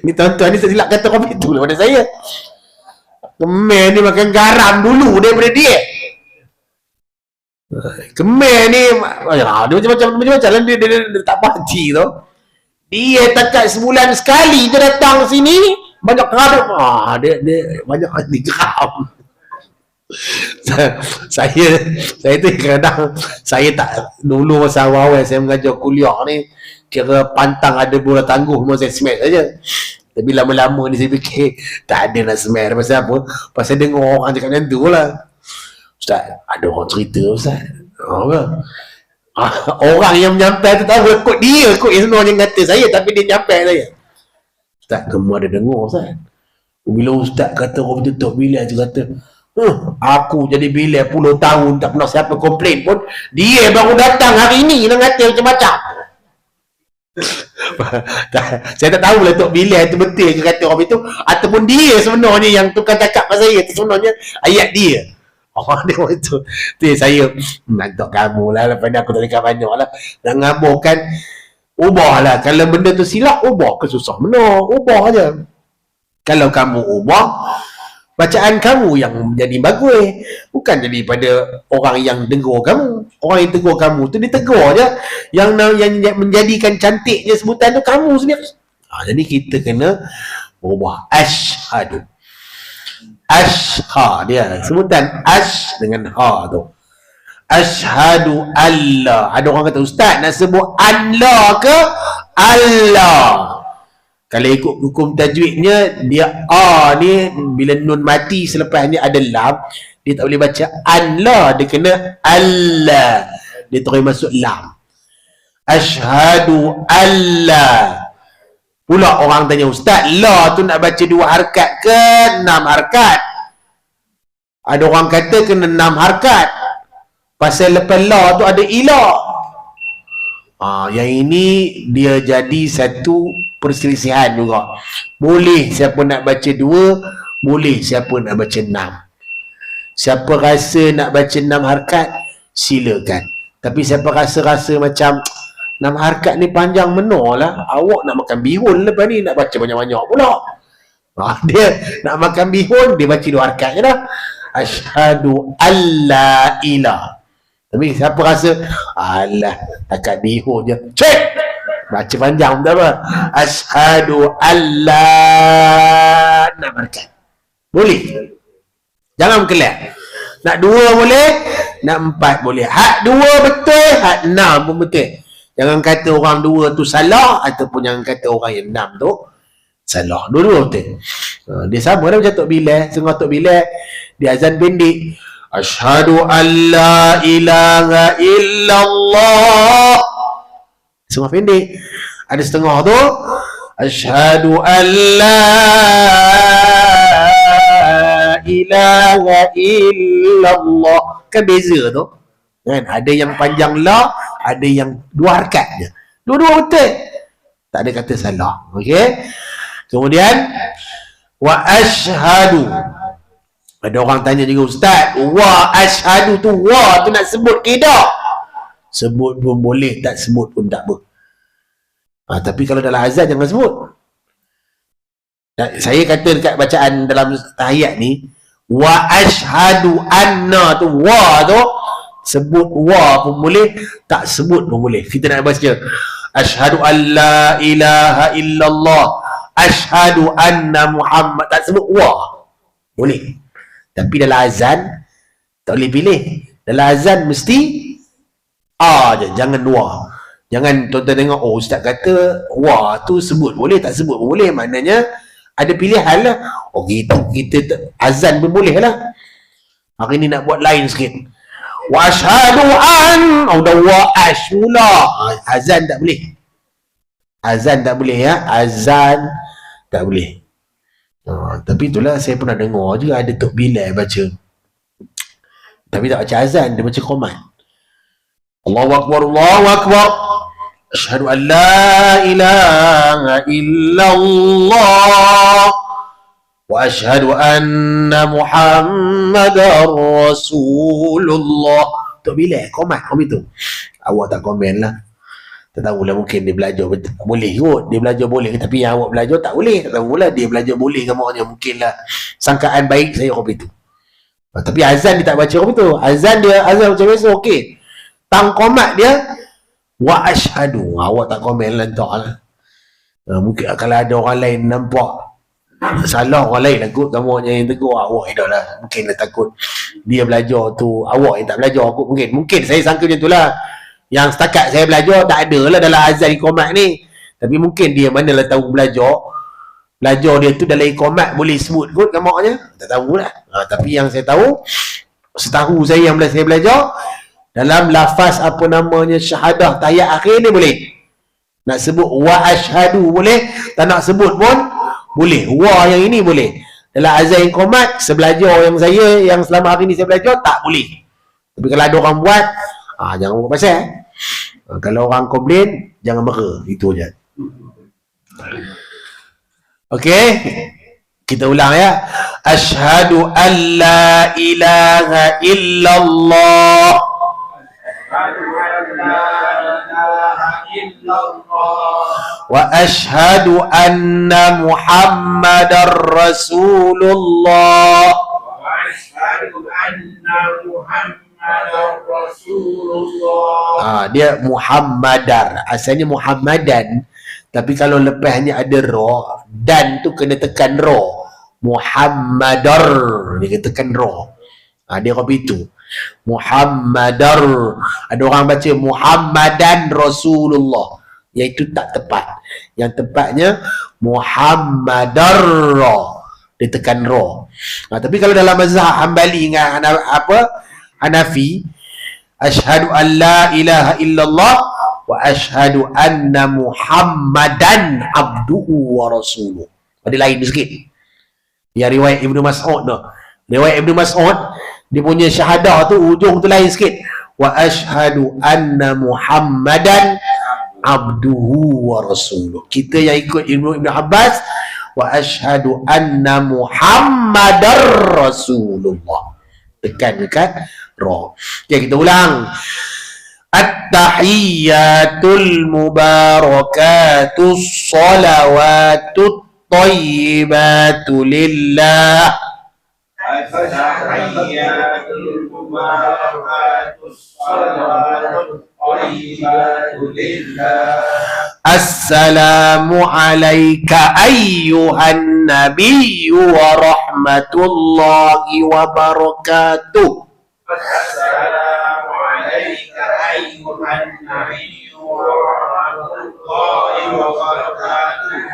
Ni tuan-tuan ni silap kata kopi tu daripada saya. Kemal ni makan garam dulu daripada dia. Kemal ni dia macam-macam lah dia tak parti tu. Dia takat sebulan sekali dia datang sini banyak kerap. Dia banyak digeram. saya tu kadang saya tak dulu masa awal saya mengajar kuliah ni kira pantang ada bola tangguh memang saya smash saja. Tapi lama-lama ni saya fikir tak ada nak smash. Pasal apa? Pasal dengar orang cakap macam tu lah. Ustaz, ada orang cerita Ustaz. Orang yang menyampai tu tahu kot dia kot yang sebenarnya kata saya, tapi dia nyampai saya. Ustaz, kamu ada dengar Ustaz? Bila Ustaz kata orang tutup bilik tu kata aku jadi bilik puluh tahun tak pernah siapa komplain pun, dia baru datang hari ni nak kata macam-macam. Saya tak tahu lah tok bilik tu betul ke kata orang itu ataupun dia sebenarnya yang tukar cakap pasal saya tu sebenarnya ayat dia. Dia itu saya nak kamu lah lepas ni aku tak dekat banyak lah nak ngaburkan. Ubah lah. Kalau benda tu silap, ubah ke susah benar, ubah aja. Kalau kamu ubah, bacaan kamu yang jadi bagus, bukan jadi pada orang yang tegur kamu. Orang yang tegur kamu tu ditegur je. Yang menjadikan cantiknya sebutan tu kamu sendiri. Jadi kita kena berubah. Ashhadu. Dia sebutan dengan ha tu. Ashhadu Allah. Ada orang kata Ustaz nak sebut Allah ke Allah? Kalau ikut hukum tajwidnya, dia ni bila nun mati selepas ni ada lam, dia tak boleh baca Allah, dia kena Allah. Dia terus masuk lam. Ashhadu Allah. Pula orang tanya Ustaz, la tu nak baca 2 harakat ke 6 harakat? Ada orang kata kena 6 harakat. Pasal lepas la tu ada ila. Yang ini dia jadi satu perselisihan juga. Boleh siapa nak baca 2, boleh siapa nak baca 6. Siapa rasa nak baca 6 harakat, silakan. Tapi siapa rasa macam 6 harakat ni panjang menorlah, awak nak makan bihun lepas ni nak baca banyak-banyak pula. Dia nak makan bihun, dia baca 2 harakat je dah. Asyhadu alla ilah. Tapi siapa rasa alah takat bihun je, cek baca panjang tak apa. Asyhadu alla, 6 harakat. Boleh. Jangan berkelak. Nak 2 boleh, nak 4 boleh. Hak 2 betul, hak 6 pun betul. Jangan kata orang 2 tu salah, ataupun jangan kata orang yang 6 tu salah. Dua-dua betul. Dia sama lah macam Tok Bilal. Setengah Tok Bilal dia azan pendek. Asyhadu an la ilaha illallah. Setengah pendek. Ada setengah tu asyhadu an la ilaha illallah. Kan beza tu. Kan? Ada yang panjang la, ada yang 2 harakat je. Dua-dua betul. Tak ada kata salah. Okey. Kemudian wa asyhadu. Ada orang tanya juga, Ustaz, wa asyhadu tu, wa tu nak sebut ke tak? Sebut pun boleh, tak sebut pun tak apa. Tapi kalau dalam azan jangan sebut. Saya kata dekat bacaan dalam tahiyat ni, wa asyhadu anna tu, wa tu sebut wa pun boleh, tak sebut pun boleh. Kita nak baca asyhadu an la ilaha illallah, asyhadu anna Muhammad, tak sebut wa boleh. Tapi dalam azan tak boleh pilih. Dalam azan mesti je, jangan wa. Jangan tuan-tuan tengok, oh ustaz kata wa tu sebut boleh, tak sebut pun boleh. Maknanya ada pilihan lah. Oh gitu, kita azan pun boleh lah. Hari ni nak buat lain sikit. Wa asyhadu an, dah wa ash pula. Azan tak boleh. Azan tak boleh ya. Azan tak boleh. Tapi itulah saya pernah dengar juga ada Tok Bilal baca. Tapi tak baca azan, dia baca qomat. Allahu Akbar, Allahu Akbar. Asyhadu an la ilaha illallah wa asyhadu anna Muhammadar Rasulullah. Tok Bilal qomat macam itu. Awak tak komen lah. Tak tahulah, mungkin dia belajar boleh kot, dia belajar boleh, tapi yang awak belajar tak boleh. Tak tahulah dia belajar boleh ke maknanya, mungkinlah sangkaan baik saya kopi tu. Tapi azan dia tak baca kopi tu. Azan dia azan macam biasa okey. Tang qomat dia wa asyhadu. Awak tak komen lah tak lah. Mungkin kalau ada orang lain nampak salah orang lain lah kot, kamu yang tegur awak dah lah. Mungkin lah takut dia belajar tu awak yang tak belajar kot. Mungkin saya sangka macam tu lah. Yang setakat saya belajar tak ada lah dalam azan iqamat ni. Tapi mungkin dia manalah tahu belajar dia tu dalam iqamat boleh sebut kot kamaknya. Tak tahulah. Tapi yang saya tahu, setahu saya yang saya belajar, dalam lafaz apa namanya syahadah tahiyat akhir ni boleh. Nak sebut wa asyhadu boleh, tak nak sebut pun boleh. Wa yang ini boleh. Dalam azan iqamat, sebelajar yang saya yang selama hari ni saya belajar tak boleh. Tapi kalau ada orang buat, jangan buat pasal. Kalau orang komplain, jangan marah. Itu je. Okey. Kita ulang ya. Asyhadu an la ilaha illallah. Wa asyhadu anna Muhammadar Rasulullah. Wa asyhadu anna Rasulullah. Dia Muhammadar. Asalnya Muhammadan. Tapi kalau lepasnya ada ra, dan tu kena tekan ra. Muhammadar. Dia kena tekan ra. Dia kopi itu. Muhammadar. Ada orang baca Muhammadan Rasulullah. Iaitu tak tepat. Yang tepatnya Muhammadar. Dia tekan ra. Tapi kalau dalam mazhab Hambali dengan Hanafi, asyhadu an la ilaha illallah wa asyhadu anna Muhammadan abduhu wa rasuluh. Ada lain sikit. Yang riwayat Ibnu Mas'ud tu. Riwayat Ibnu Mas'ud, dia punya syahadah tu ujung tu lain sikit. wa ashhadu anna Muhammadan abduhu wa rasuluh. Kita yang ikut ilmu Ibn Abbas, wa ashhadu anna Muhammadar Rasulullah. Tekan dekat ra. Okay, kita ulang. At-tahiyyatul mubarakatus salawatut tayyibatu lillah. At-tahiyyatul mubarakatus salawatut tayyibatu lillah. Assalamu alayka ayyuhan nabiyyu wa rahmatullahi wa barakatuh. Assalamu alayka ayyuhan nabiyyu wa rahmatullahi wa barakatuh.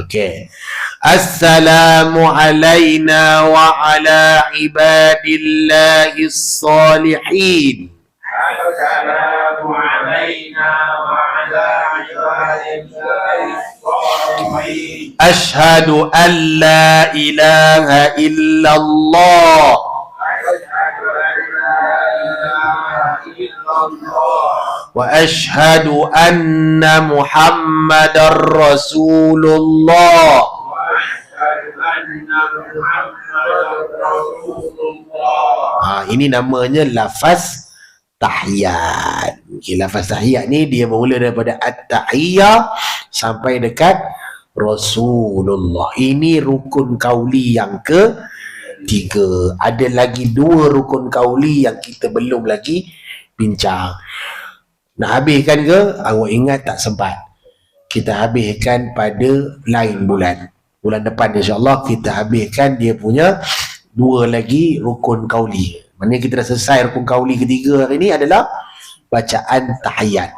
Okey. Assalamu alayna wa ala ibadillahis salihin. Assalamu alayna wa ala ibadillahis salihin. Ashhadu an la ilaha illallah wa ashhadu anna Muhammadar Rasulullah. Ini namanya lafaz tahiyat. Okay, lafaz tahiyat ni dia bermula daripada at-tahiyyah sampai dekat Rasulullah. Ini rukun qauli yang ketiga. Ada lagi 2 rukun qauli yang kita belum lagi bincang. Nak habiskan ke? Awak ingat tak sempat. Kita habiskan pada lain bulan. Bulan depan insya-Allah kita habiskan dia punya 2 lagi rukun qauli. Maknanya kita dah selesai rukun qauli ketiga hari ni adalah bacaan tahiyat.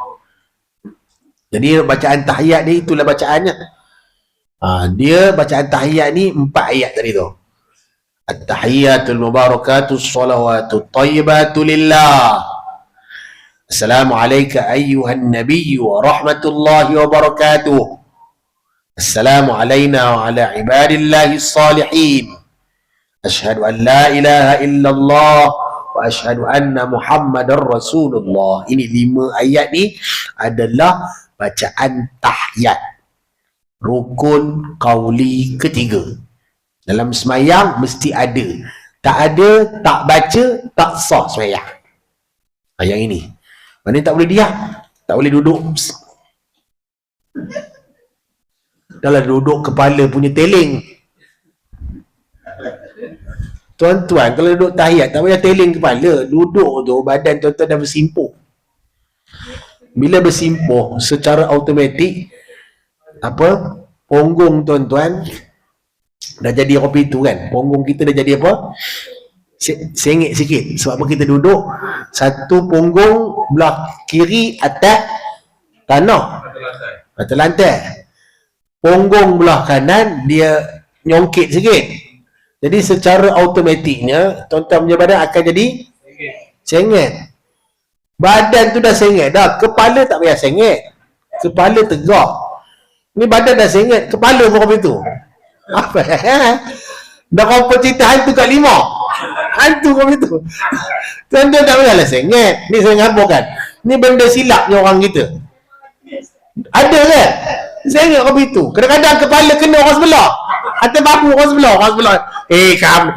Jadi bacaan tahiyat ni itulah bacaannya. Dia bacaan tahiyat ni 4 ayat tadi tu. At-tahiyyatul mubarakatus salawatut tayyibatu lillah. Assalamu alayka ayyuhan nabiyyu wa rahmatullahi wa barakatuh. Assalamu alayna wa ala ibadillahis salihin. Ashhadu an la ilaha illallah wa ashhadu anna Muhammadar Rasulullah. Ini 5 ayat ni adalah bacaan tahiyat. Rukun qauli ketiga. Dalam semayang mesti ada. Tak ada, tak baca, tak sah semayang. Yang ini. Mana tak boleh diam, tak boleh duduk. Dalam duduk kepala punya teling. Tuan-tuan, kalau duduk tahiyat tak payah teling kepala. Duduk tu badan tuan-tuan dah bersimpuh. Bila bersimpuh secara automatik, punggung tuan-tuan dah jadi kopi tu kan. Punggung kita dah jadi apa? Sengit sikit. Sebab apa kita duduk satu punggung belah kiri atas tanah, atas lantai. Punggung belah kanan dia nyongkit sikit. Jadi secara automatiknya tuan-tuan punya badan akan jadi sengit. Badan tu dah sengit dah, kepala tak payah sengit. Kepala tegak. Ni badan dah sengit, kepala pun kopi tu. Apa? Dah kau cerita hantu kat 5. Hantu kau itu. Tuan-tuan tak payahlah sengit. Ni saya ngaburkan. Ni benda silapnya orang kita. Ada kan? Sengit kau itu. Kadang-kadang kepala kena orang sebelah. Atas babu orang sebelah. Orang sebelah. Kamu.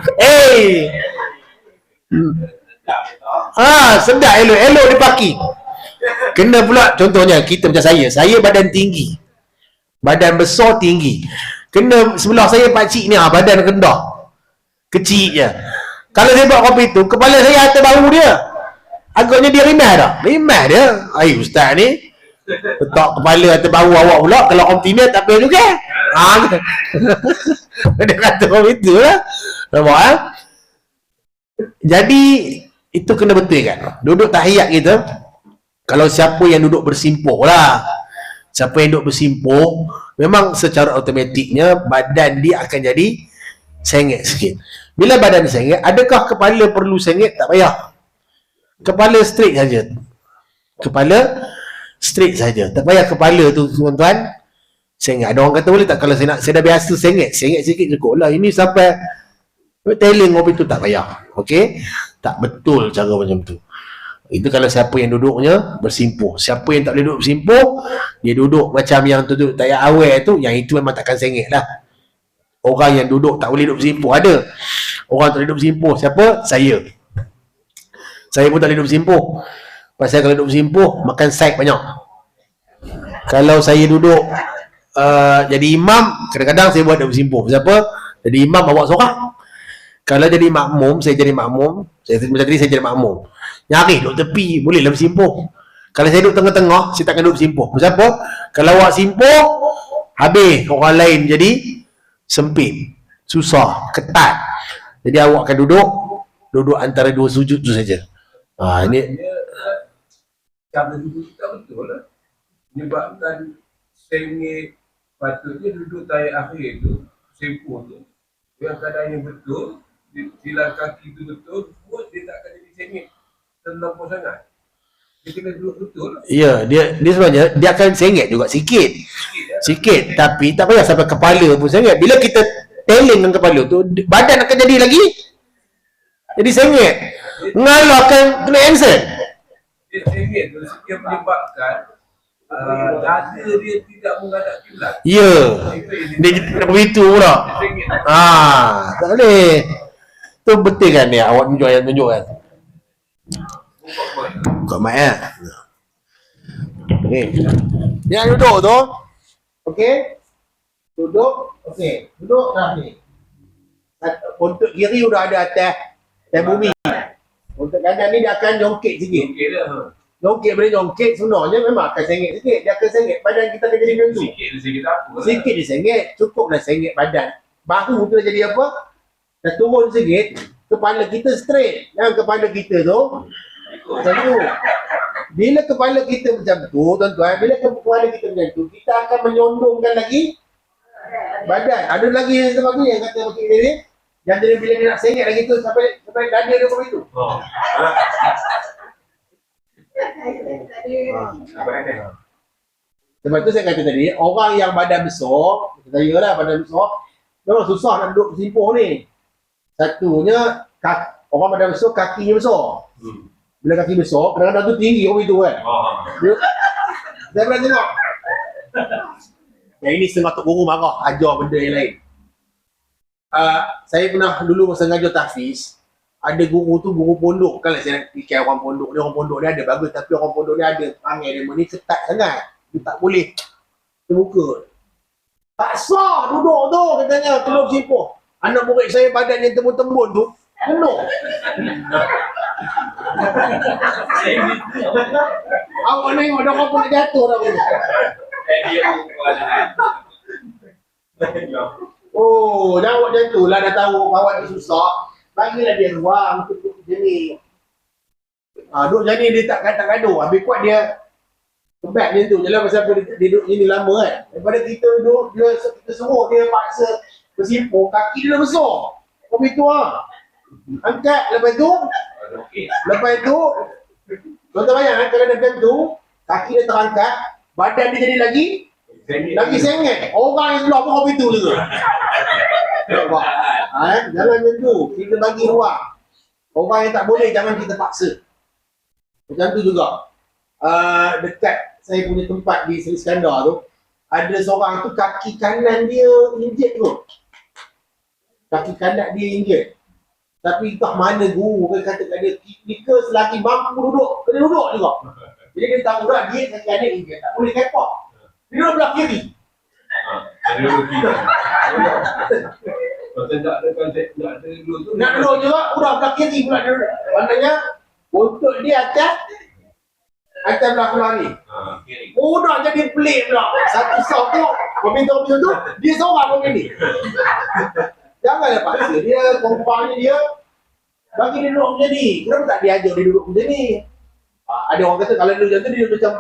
Sedap elok-elok dia parking. Kena pula contohnya kita macam saya. Saya badan tinggi. Badan besar tinggi. Kena sebelah saya pakcik ni badan rendah. Kecil je. Kalau dia buat kopi tu, kepala saya atas bahu dia. Agaknya dia rimah dah. Rimah dia. Ustaz ni letak kepala atas bahu awak pula. Kalau optimal tak payah juga. Dia kata kopi tu lah. Nampak Jadi itu kena betul kan. Duduk tahiyat kita, kalau siapa yang duduk bersimpuh lah, siapa yang duduk bersimpuh, memang secara automatiknya badan dia akan jadi sengit sikit. Bila badan sengit, adakah kepala perlu sengit? Tak payah. Kepala straight saja. Kepala straight saja. Tak payah kepala tu tuan-tuan sengit. Ada orang kata boleh tak kalau saya dah biasa sengit sikit cukup lah. Ini sampai teling kopi tu tak payah. Okey? Tak betul cara macam tu. Itu kalau siapa yang duduknya bersimpuh. Siapa yang tak boleh duduk bersimpuh, dia duduk macam yang tu tak payah awal tu, yang itu memang takkan sengit lah. Orang yang duduk tak boleh duduk bersimpuh ada. Orang tak boleh duduk bersimpuh. Siapa? Saya pun tak boleh duduk bersimpuh. Pasal kalau duduk bersimpuh, makan saik banyak. Kalau saya duduk jadi imam, kadang-kadang saya buat duduk bersimpuh. Siapa? Jadi imam bawa seorang. Kalau jadi makmum, saya macam tadi saya jadi makmum. Nyari duduk tepi, bolehlah bersimpuh. Kalau saya duduk tengah-tengah, saya takkan duduk bersimpuh. Kenapa? Kalau awak simpuh, habis orang lain jadi sempit, susah, ketat. Jadi awak akan duduk antara dua sujud tu saja. Ini cara duduk tak betul lah. Menyebabkan sengit, patutnya duduk tarik akhir tu, sempuh tu. Yang keadaan yang betul, silang kaki tu betul, semua dia tak akan jadi sengit terlampau sangat. Dia kena duduk betul lah. ya, dia sebenarnya dia akan sengit juga sikit. Sikit, tapi tak payah sampai kepala pun sengit. Bila kita teling dengan kepala tu, badan akan jadi lagi sengit. Ngalah akan kena answer. Dia sengit tu, dia menyebabkan dada dia tidak menghadap kiblat. Ya, dia begitu pula. Sengit. Tak boleh. Tu betul kan dia, awak tunjuk kan. Kau mic ya. Okey. Dia duduk tu. Okey. Duduk. Okey. Duduk dah ni. Untuk kiri sudah ada atas bumi. Untuk kanan ni dia akan jongkit sikit. Okey dah. Jongkit boleh jongkit, sebenarnya memang akan sengit sikit. Dia akan sengit, badan kita akan jadi macam tu. Sikit apa? Sikit dia sengit, cukuplah sengit badan. Bahu tu dah jadi apa? Dah turun sikit, kepala kita straight. Yang kepala kita tu macam tu. Bila kepala kita macam tu, tuan-tuan, bila kepala kita macam tu, kita akan menyondongkan lagi badan. Ada lagi yang lagi yang kata macam ni, yang jadi bila dia nak sengit lagi tu sampai dada dia begitu. Sebab tu saya kata tadi, orang yang badan besar, saya lah badan besar, memang susah nak duduk bersimpuh ni. Satunya, orang badan besar, kakinya besar. Bila kaki besar, kadang-kadang tu tinggi orang itu kan. Saya pernah tengok. Yang ini setengah Tok Guru marah, ajar benda yang lain. Saya pernah dulu masa ngajar tahfiz, ada guru tu guru pondok. Kan saya nak fikir orang pondok ni ada bagus, tapi orang pondok ni ada perangai dia ni ketat sangat. Dia tak boleh terbuka. Tak sah duduk tu katanya, tolong simpuh. Anak murid saya badan yang tembun-tembun tu penuh. Awak tengok dah apa nak jatuh dah pun. Oh, dah awak jatuh lah, dah tahu awak ni susah. Bagilah dia ruang untuk duduk macam ni. Duduk macam ni dia tak gaduh. Habis kuat dia kebab macam tu. Jelah pasal dia duduk sini lama kan. Daripada kita duduk, kita suruh dia paksa bersimpuh, kaki dia dah besar. Kau begitu lah. Angkat, lepas tu tuan-tuan bayang kalau dah macam tu, kaki dia terangkat, badan dia jadi lagi sengit. Orang yang sebelah pun kau begitu juga. Jangan macam tu. Kita bagi ruang. Orang yang tak boleh jangan kita paksa. Macam tu juga. Dekat saya punya tempat di Seri Skandar tu, ada seorang tu kaki kanan dia injet tu. Kaki kanan dia injet. Tapi entah mana guru kata kat dia, jika selagi mampu duduk, kena duduk juga. Jadi dia tahu dah dia kaki kanan injet, tak boleh kepak. Dia duduk belah kiri. Kalau tak ada konsep nak ada dulu tu. Nak duduk juga, udah belah kiri pula dia duduk. Maknanya, untuk dia atas belah keluar ni. Udah jadi pelik pula. Satu soft tu, peminta tu, dia seorang pun ni. Janganlah paksa dia, kompang dia bagi dia duduk macam ni. Kenapa tak dia ajak dia duduk macam ni? Ada orang kata kalau duduk macam tu, dia macam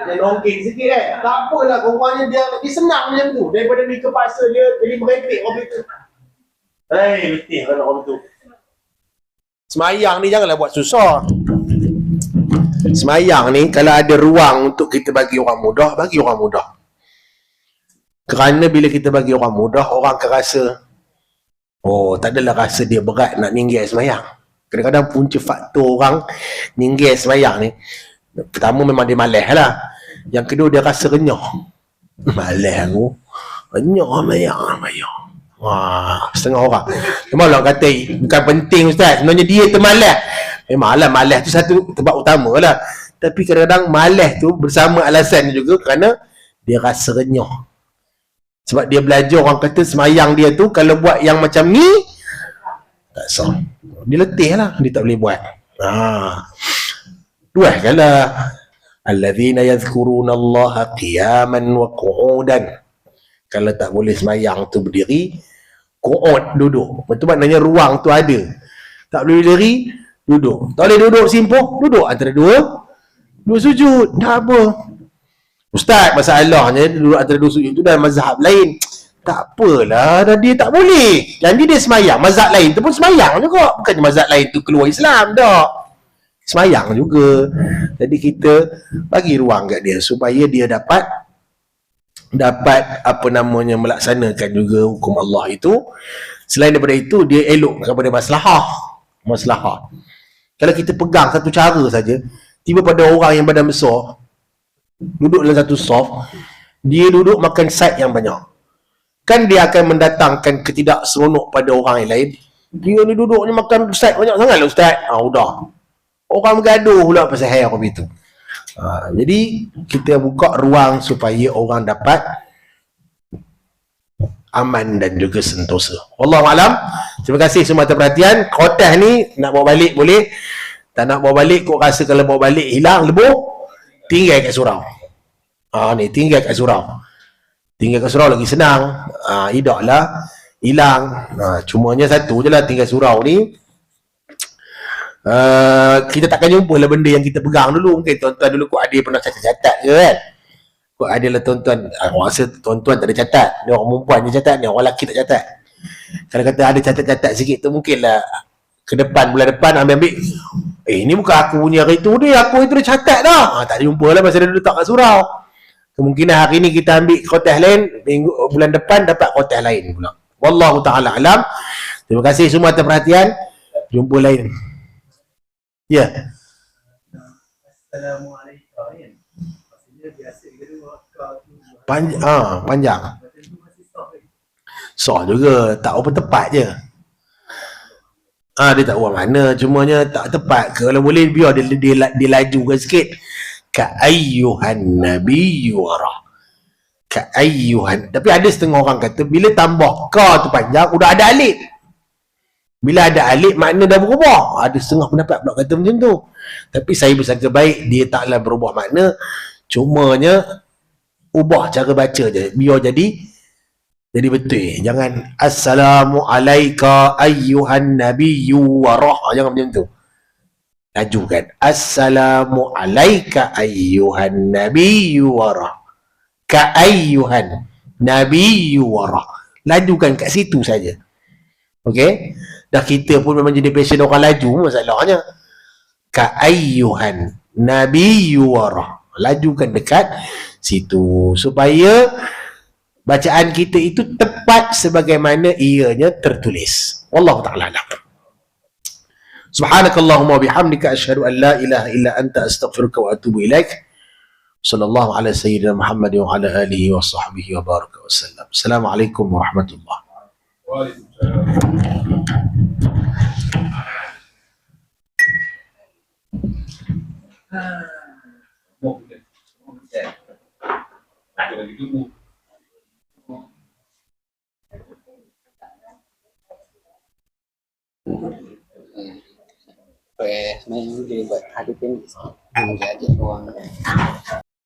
dia nongking sikit kan. Tak apalah, kompangnya dia senang macam tu. Daripada dia kepaksa dia jadi merepek orang itu. Betul kan orang tu. Semayang ni janganlah buat susah. Semayang ni kalau ada ruang untuk kita bagi orang mudah, bagi orang mudah. Kerana bila kita bagi orang mudah, orang akan rasa, oh tak adalah rasa dia berat nak ninggir semayang. Kadang-kadang punca faktor orang ninggal semayang ni, pertama memang dia malas lah. Yang kedua dia rasa renyah. Malas aku. Renyah semayang. Wah, setengah orang. Memang orang kata bukan penting Ustaz. Sebenarnya dia termalas. Memanglah malas tu satu sebab utama lah. Tapi kadang-kadang malas tu bersama alasan juga kerana dia rasa renyah. Sebab dia belajar, orang kata semayang dia tu kalau buat yang macam ni tak sah. Dia letih lah, dia tak boleh buat. Dua kala allazina yadhkuruna Allah qiyaman wa qu'udan. Kalau tak boleh semayang tu berdiri, qu'ud duduk. Betul maknanya ruang tu ada. Tak boleh berdiri, duduk. Tak boleh duduk simpuh, duduk antara dua sujud. Tak apa. Ustaz, masalahnya duduk antara dua sujud tu dalam mazhab lain. Tak apalah, dah dia tak boleh. Janji dia semayang. Mazhab lain tu pun semayang juga. Bukannya mazhab lain tu keluar Islam, tak. Semayang juga. Jadi kita bagi ruang kat dia supaya dia dapat apa namanya melaksanakan juga hukum Allah itu. Selain daripada itu, dia elok kepada maslahah. Kalau kita pegang satu cara saja, tiba pada orang yang badan besar duduk dalam satu soft, dia duduk makan side yang banyak, kan dia akan mendatangkan ketidakseronok pada orang yang lain. Dia ni duduknya makan side banyak sangat lah Ustaz. Udah. Orang bergaduh pula pasal hair apa itu. Jadi kita buka ruang supaya orang dapat aman dan juga sentosa. Wallahualam. Terima kasih semua atas perhatian. Khotbah ni nak bawa balik boleh. Tak nak bawa balik, kau rasa kalau bawa balik hilang lebuh, tinggal kat surau. Ni tinggal kat surau. Tinggal kat surau lagi senang. Hidak lah hilang. Cumanya satu je lah, tinggal surau ni. Kita takkan jumpa lah benda yang kita pegang dulu. Mungkin tuan-tuan dulu Kok Adil pernah catat-catat ke kan? Kok Adil lah tuan-tuan. Aku rasa tuan-tuan tak ada catat. Ni orang perempuan je catat, ni orang lelaki tak catat. Kalau kata ada catat-catat sikit tu mungkin lah ke depan, bulan depan ambil ni bukan aku punya hari tu dia, aku itu dah catat dah. Tak jumpa lah masa dia letak kat surau. Kemungkinan hari ni kita ambil khotbah lain, bulan depan dapat khotbah lain pula. Wallahu ta'ala alam. Terima kasih semua atas perhatian. Jumpa lain. Ya. Assalamualaikum. Maksudnya biasa kita Panjang. Sah juga, tak apa tepat je. Dia tak buat mana, cumanya tak tepat. Kalau boleh biar dia lajukan sikit. Ka'ayyuhan nabiyyu warah. Ka'ayyuhan. Tapi ada setengah orang kata bila tambah ka tu panjang udah ada alif. Bila ada alif makna dah berubah. Ada setengah pendapat pula kata macam tu. Tapi saya bersangka baik dia taklah berubah makna, cumanya ubah cara baca je biar jadi betul. Jangan assalamualaika ayyuhan nabiyyu warah. Jangan macam tu. Lajukan assalamualaika ayyuhan nabiyyu warah. Ka ayyuhan nabiyyu warah. Lajukan kat situ saja. Okey? Dah kita pun memang jadi passion orang laju, masalahnya. Ka ayyuhan nabiyyu warah. Lajukan dekat situ supaya bacaan kita itu tepat sebagaimana ianya tertulis. Wallahu ta'ala alam. Subhanakallahumma bihamdika asyhadu an la ilaha illa anta astaghfiruka wa atubu ilaik. Sallallahu ala sayyidina Muhammad wa ala alihi wa sahbihi wa baraka wa sallam. Assalamualaikum warahmatullahi. Sebenarnya dia buat hadis ni, dia ajak orang